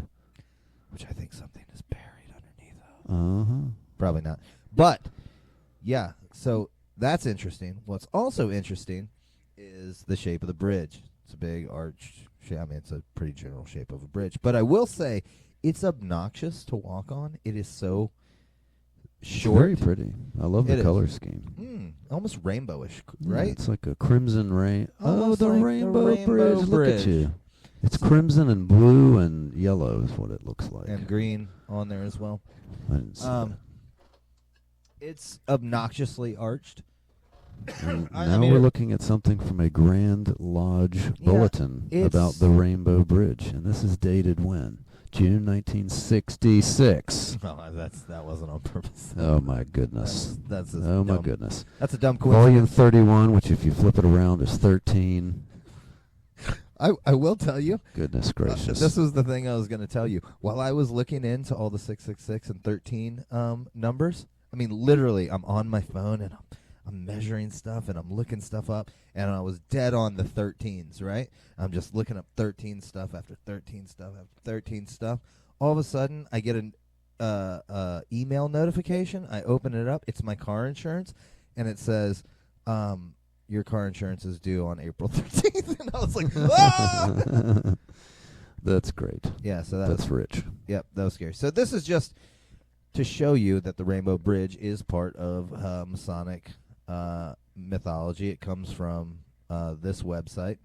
Which I think something is buried underneath. Uh-huh. Probably not. But, yeah, so that's interesting. What's also interesting is the shape of the bridge. It's a big arch. I mean, it's a pretty general shape of a bridge. But I will say, it's obnoxious to walk on. It is so short. Very pretty. I love the color scheme. Almost rainbowish, right? Yeah, it's like a crimson rain. Almost the like rainbow the bridge. rainbow Look bridge. at you. It's crimson and blue and yellow is what it looks like. And green on there as well. I didn't see that. It's obnoxiously arched. And now we're looking at something from a Grand Lodge bulletin it's- about the Rainbow Bridge. And this is dated when? June 1966. No, that wasn't on purpose. Oh, my goodness. That's my goodness. That's a dumb coincidence. Volume 31, which if you flip it around is 13. I will tell you. Goodness gracious. This was the thing I was going to tell you. While I was looking into all the 666 and 13 numbers, I mean, literally, I'm on my phone and I'm measuring stuff and I'm looking stuff up, and I was dead on the 13s, right? I'm just looking up 13 stuff after 13 stuff after 13 stuff. All of a sudden, I get an email notification. I open it up. It's my car insurance, and it says, your car insurance is due on April 13th. And I was like, ah! That's great. Yeah, so that's rich. Yep, that was scary. So this is just to show you that the Rainbow Bridge is part of Masonic mythology. It comes from this website.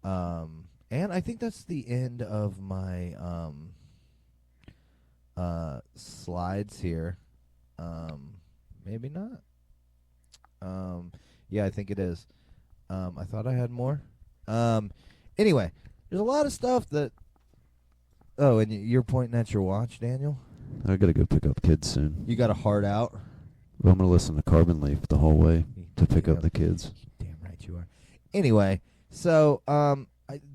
And I think that's the end of my slides here. Maybe not. Yeah, I think it is. I thought I had more. Anyway, there's a lot of stuff that... Oh, and you're pointing at your watch, Daniel? I gotta go pick up kids soon. You got a heart out? Well, I'm gonna listen to Carbon Leaf the whole way to pick up the kids. Damn right you are. Anyway, so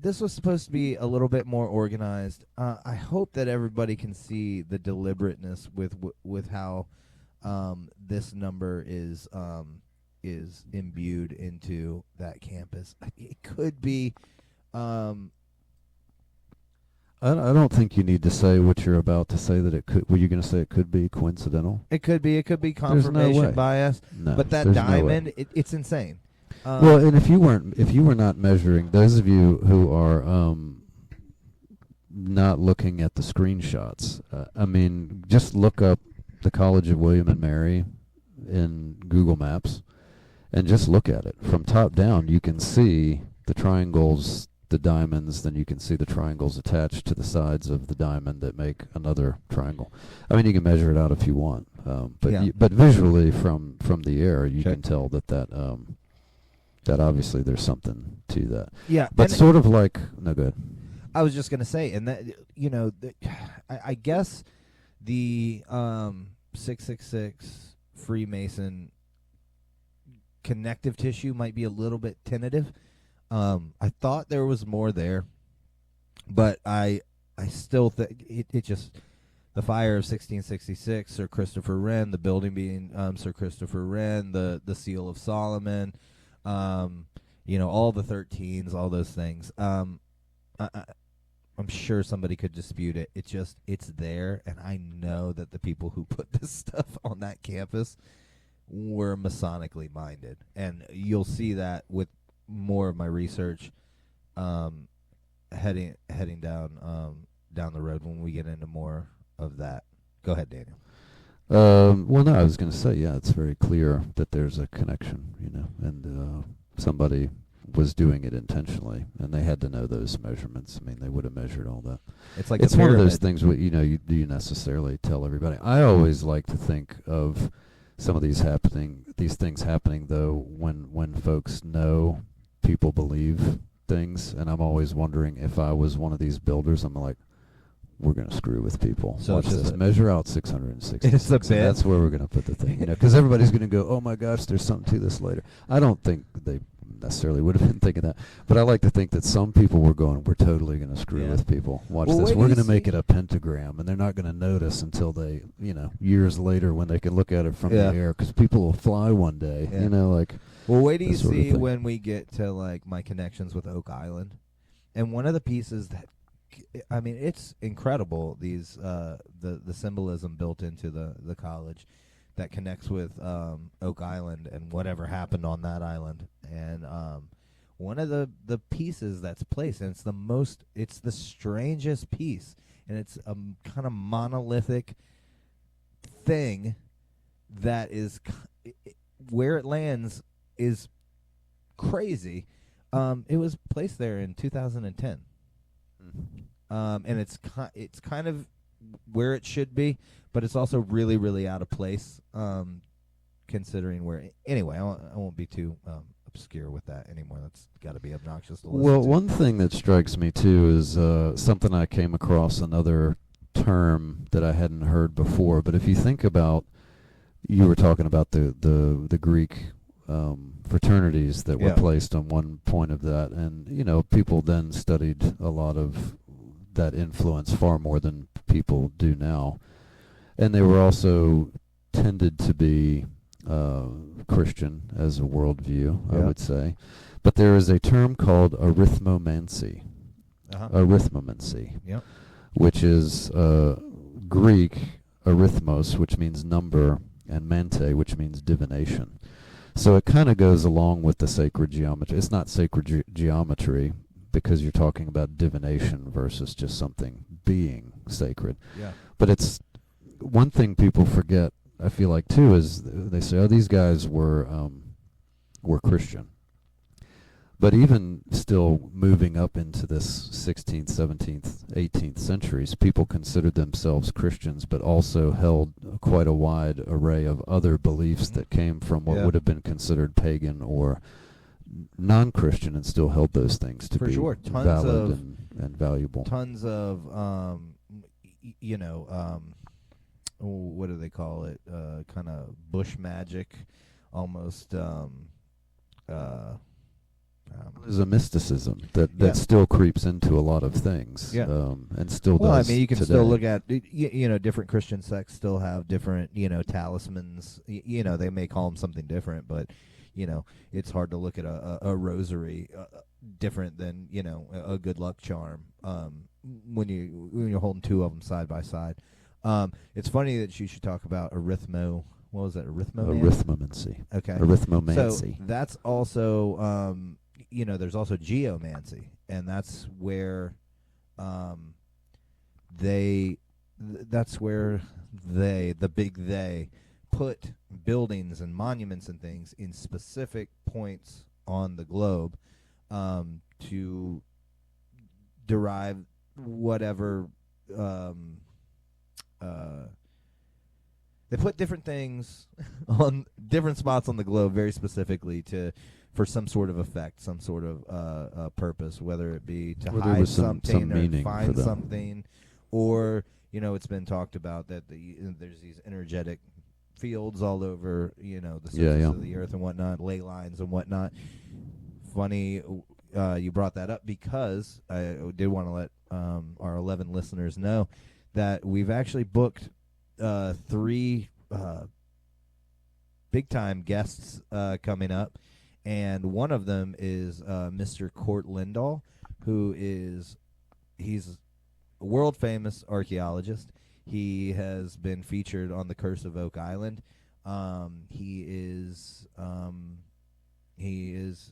this was supposed to be a little bit more organized. I hope that everybody can see the deliberateness with how this number is imbued into that campus. It could be. I don't think you need to say what you're about to say. That it could. Were you going to say it could be coincidental? It could be. It could be confirmation bias. No, but that diamond, it's insane. Well, and if you were not measuring, those of you who are not looking at the screenshots, I mean, just look up the College of William and Mary in Google Maps, and just look at it from top down. You can see the triangles, the diamonds, then you can see the triangles attached to the sides of the diamond that make another triangle. I mean, you can measure it out if you want, but visually from the air, you can tell that obviously there's something to that. Yeah, but sort of like no good. I was just gonna say, and that I guess the 666 Freemason connective tissue might be a little bit tentative. I thought there was more there, but I still think it just, the fire of 1666, Sir Christopher Wren, the building being Sir Christopher Wren, the Seal of Solomon, all the 13s, all those things. I'm sure somebody could dispute it. It's there, and I know that the people who put this stuff on that campus were Masonically minded, and you'll see that with more of my research heading down the road when we get into more of that. Go ahead, Daniel. Well, no, I was going to say, yeah, it's very clear that there's a connection, and somebody was doing it intentionally, and they had to know those measurements. I mean, they would have measured all that. It's like it's one of those things where you necessarily tell everybody. I always like to think of some of these things happening though when folks know people believe things, and I'm always wondering if I was one of these builders, I'm like, we're going to screw with people. So watch this. Measure out 660. It's a bit. That's where we're going to put the thing, because everybody's going to go, oh my gosh, there's something to this later. I don't think they necessarily would have been thinking that, but I like to think that some people were going, we're totally going to screw with people. Watch this. We're going to make it a pentagram, and they're not going to notice until they, years later when they can look at it from the air, because people will fly one day, Well, wait till you see when we get to my connections with Oak Island, and one of the pieces that, I mean, it's incredible. These the symbolism built into the college that connects with Oak Island and whatever happened on that island, and one of the pieces that's placed, and it's the strangest piece, and it's a kind of monolithic thing that is where it lands is crazy. It was placed there in 2010. And it's kind of where it should be, but it's also really, really out of place, considering where. Anyway, I won't be too obscure with that anymore. That's got to be obnoxious to listen to. Well, one thing that strikes me too is something I came across, another term that I hadn't heard before. But if you think about, you were talking about the Greek fraternities that were placed on one point of that, and people then studied a lot of that influence far more than people do now, and they were also tended to be Christian as a worldview, I would say, but there is a term called arithmomancy, which is Greek arithmos, which means number, and mante, which means divination. So it kind of goes along with the sacred geometry. It's not sacred geometry because you're talking about divination versus just something being sacred. Yeah. But it's one thing people forget, I feel like, too, is they say, oh, these guys were were Christian. But even still moving up into this 16th, 17th, 18th centuries, people considered themselves Christians, but also held quite a wide array of other beliefs that came from what would have been considered pagan or non-Christian, and still held those things to For be sure. Tons valid of, and valuable. Tons of, what do they call it? Kind of bush magic, almost. There's a mysticism that still creeps into a lot of things, and still well, does. I mean, you can today. still look at, different Christian sects still have different, talismans. They may call them something different, but, it's hard to look at a rosary different than, a good luck charm when you're holding two of them side by side. It's funny that you should talk about what was that, arithmomancy. Okay. Arithmomancy. So that's also, there's also geomancy, and that's where the big they, put buildings and monuments and things in specific points on the globe to derive whatever. They put different things on different spots on the globe very specifically for some sort of effect, some sort of purpose, whether it be to hide something or find something, or it's been talked about that there's these energetic fields all over the surface of the earth and whatnot, ley lines and whatnot. Funny you brought that up, because I did want to let our 11 listeners know that we've actually booked 3 big-time guests coming up, and one of them is Mr. Court Lindahl, he's a world-famous archaeologist. He has been featured on The Curse of Oak Island. He is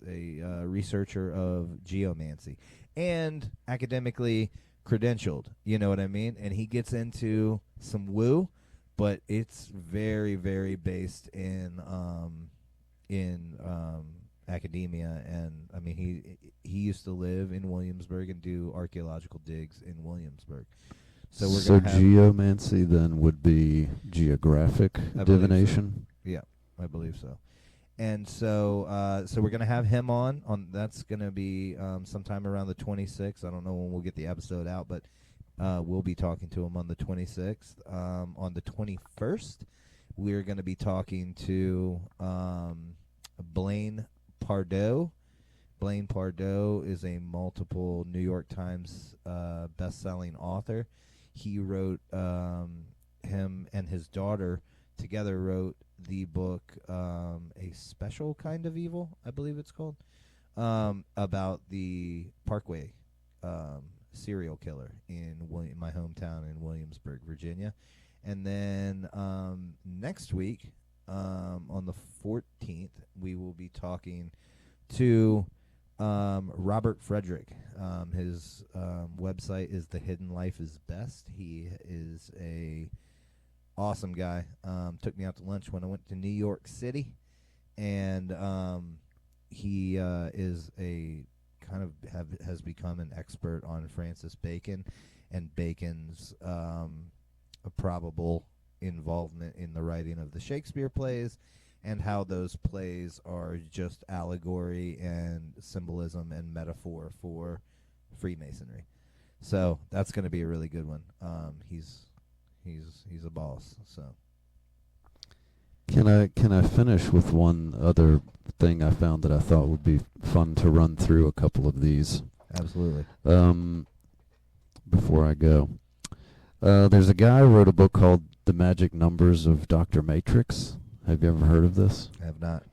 a researcher of geomancy and academically credentialed, you know what I mean? And he gets into some woo, but it's very, very based in academia. And I mean, he used to live in Williamsburg and do archaeological digs in Williamsburg. So geomancy then would be geographic divination? So. Yeah, I believe so. And so we're going to have him on. That's going to be sometime around the 26th. I don't know when we'll get the episode out, but we'll be talking to him on the 26th. On the 21st, we're going to be talking to Blaine Pardoe. Blaine Pardoe is a multiple New York Times best-selling author. He wrote, him and his daughter together wrote the book A Special Kind of Evil, I believe it's called, about the Parkway serial killer in my hometown in Williamsburg, Virginia. And then next week, on the 14th, we will be talking to Robert Frederick. His website is The Hidden Life is Best. He is a awesome guy. Took me out to lunch when I went to New York City, and he is a kind of has become an expert on Francis Bacon and Bacon's probable involvement in the writing of the Shakespeare plays, and how those plays are just allegory and symbolism and metaphor for Freemasonry. So that's going to be a really good one. He's a boss. So can I finish with one other thing I found that I thought would be fun to run through a couple of these? Absolutely. Before I go, there's a guy who wrote a book called The Magic Numbers of Dr. Matrix. Have you ever heard of this? I have not.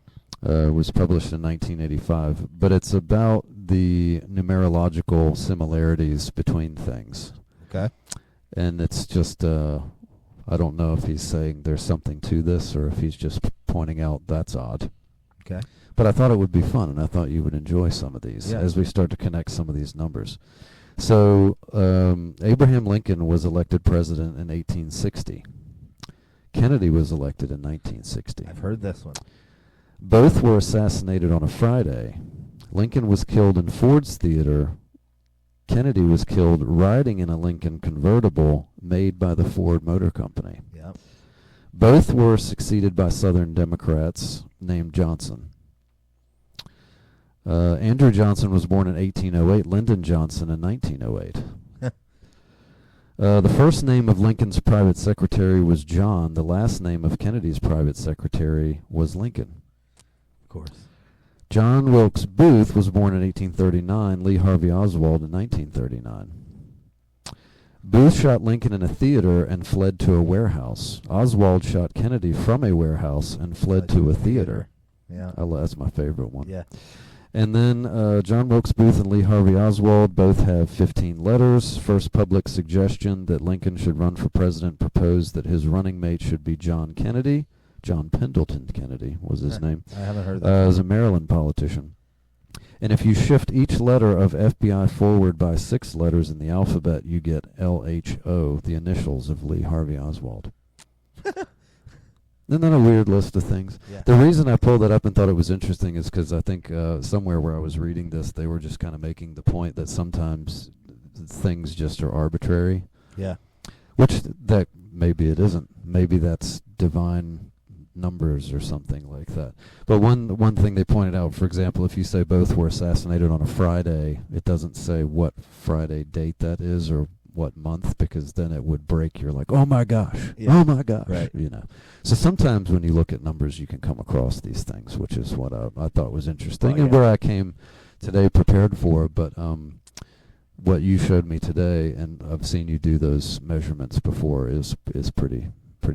It was published in 1985, but it's about the numerological similarities between things. Okay. And it's just, I don't know if he's saying there's something to this or if he's just pointing out that's odd. Okay. But I thought it would be fun, and I thought you would enjoy some of these as we start to connect some of these numbers. So Abraham Lincoln was elected president in 1860. Kennedy was elected in 1960. I've heard this one. Both were assassinated on a Friday. Lincoln was killed in Ford's Theater. Kennedy was killed riding in a Lincoln convertible made by the Ford Motor Company. Yep. Both were succeeded by Southern Democrats named Johnson. Andrew Johnson was born in 1808, Lyndon Johnson in 1908. The first name of Lincoln's private secretary was John. The last name of Kennedy's private secretary was Lincoln. Of course. John Wilkes Booth was born in 1839, Lee Harvey Oswald in 1939. Booth shot Lincoln in a theater and fled to a warehouse. Oswald shot Kennedy from a warehouse and fled to a theater. Yeah. That's my favorite one. Yeah. And then John Wilkes Booth and Lee Harvey Oswald both have 15 letters. First public suggestion that Lincoln should run for president proposed that his running mate should be John Kennedy. John Pendleton Kennedy was his name. I haven't heard that. As a Maryland politician. And if you shift each letter of FBI forward by 6 letters in the alphabet, you get LHO, the initials of Lee Harvey Oswald. Isn't that a weird list of things? Yeah. The reason I pulled that up and thought it was interesting is because I think somewhere where I was reading this, they were just kind of making the point that sometimes things just are arbitrary. Yeah. Which that maybe it isn't. Maybe that's divine numbers or something like that. But one thing they pointed out, for example, if you say both were assassinated on a Friday, it doesn't say what Friday date that is or what month, because then it would break your like, oh my gosh, oh my gosh, right. you know. So sometimes when you look at numbers, you can come across these things, which is what I thought was interesting and where I came today prepared for. But what you showed me today, and I've seen you do those measurements before, is pretty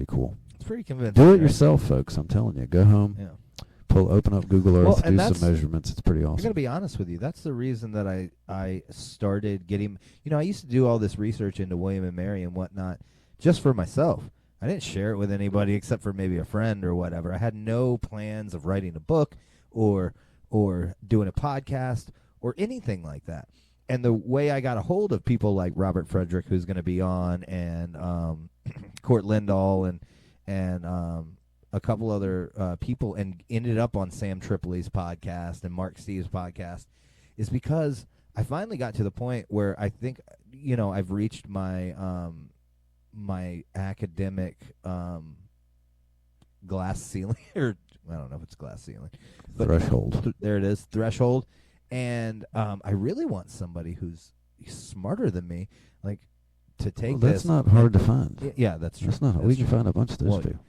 cool. It's pretty convincing. Do it right? yourself, folks. I'm telling you. Go home. Yeah. Open up Google Earth, and do some measurements. It's pretty awesome. I'm going to be honest with you. That's the reason that I started getting... I used to do all this research into William and Mary and whatnot just for myself. I didn't share it with anybody except for maybe a friend or whatever. I had no plans of writing a book or doing a podcast or anything like that. And the way I got a hold of people like Robert Frederick, who's going to be on, and Court Lindahl and a couple other people, and ended up on Sam Tripoli's podcast and Mark Steve's podcast, is because I finally got to the point where I think, I've reached my my academic glass ceiling, or I don't know if it's glass ceiling. But threshold. There it is, threshold. And I really want somebody who's smarter than me, like, to take that's this. Not hard to find. Yeah, that's true. That's not. We can find a bunch of those people.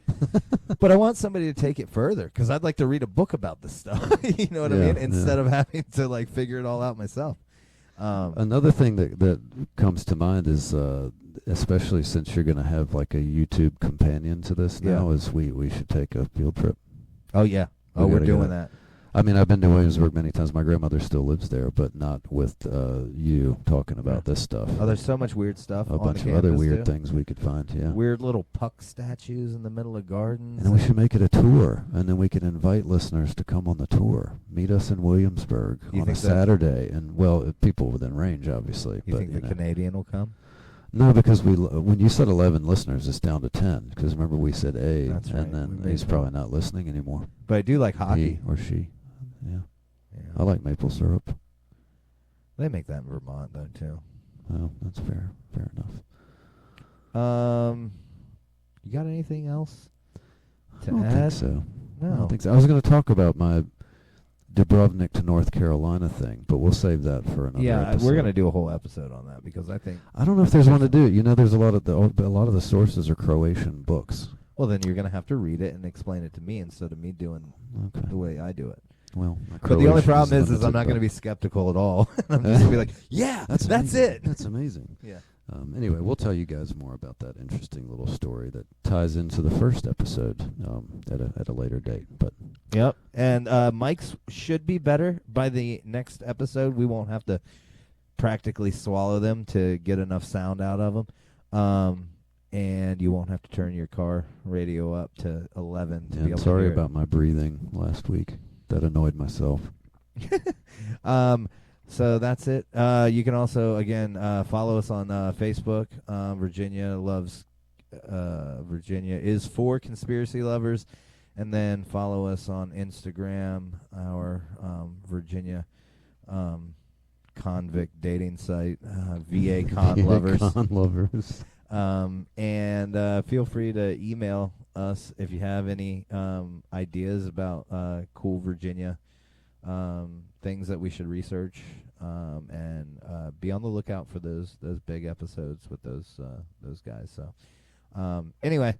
But I want somebody to take it further, because I'd like to read a book about this stuff. You know what I mean? Instead of having to like figure it all out myself. Another thing that comes to mind is, especially since you're going to have like a YouTube companion to this now, is we should take a field trip. Oh yeah. We're doing that. I mean, I've been to Williamsburg many times. My grandmother still lives there, but not with you talking about this stuff. Oh, there's so much weird stuff. A bunch of other weird things we could find, yeah. Weird little puck statues in the middle of gardens. And we should make it a tour, and then we can invite listeners to come on the tour. Meet us in Williamsburg on a Saturday. And, well, people within range, obviously. You think the Canadian will come? No, because when you said 11 listeners, it's down to 10. Because remember, we said A, That's right. and then he's probably not listening anymore. But I do like hockey. He or she. Yeah. I like maple syrup. They make that in Vermont, though, too. Oh, that's fair. Fair enough. You got anything else to I don't add? think so. No. I don't think so. I was going to talk about my Dubrovnik to North Carolina thing, but we'll save that for another episode. We're going to do a whole episode on that, because I think... I don't know if there's one to do it. There's a lot of the sources are Croatian books. Well, then you're going to have to read it and explain it to me instead of me doing the way I do it. Well, but the only problem is I'm not going to be skeptical at all. I'm just going to be like, yeah, that's it. That's amazing. Yeah. Anyway, we'll tell you guys more about that interesting little story that ties into the first episode at a later date. But yep. And mics should be better by the next episode. We won't have to practically swallow them to get enough sound out of them. And you won't have to turn your car radio up to 11 to be able to sorry hear about my breathing last week. That annoyed myself. So that's it. You can also, again, follow us on Facebook. Virginia is for Conspiracy Lovers. And then follow us on Instagram, our Virginia convict dating site, VA Con Lovers. Con Lovers. And feel free to email us if you have any ideas about cool Virginia things that we should research, and be on the lookout for those big episodes with those guys. So anyway,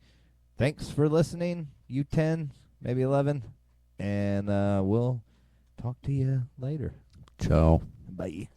thanks for listening, you 10, maybe 11, and we'll talk to you later. Ciao. Bye.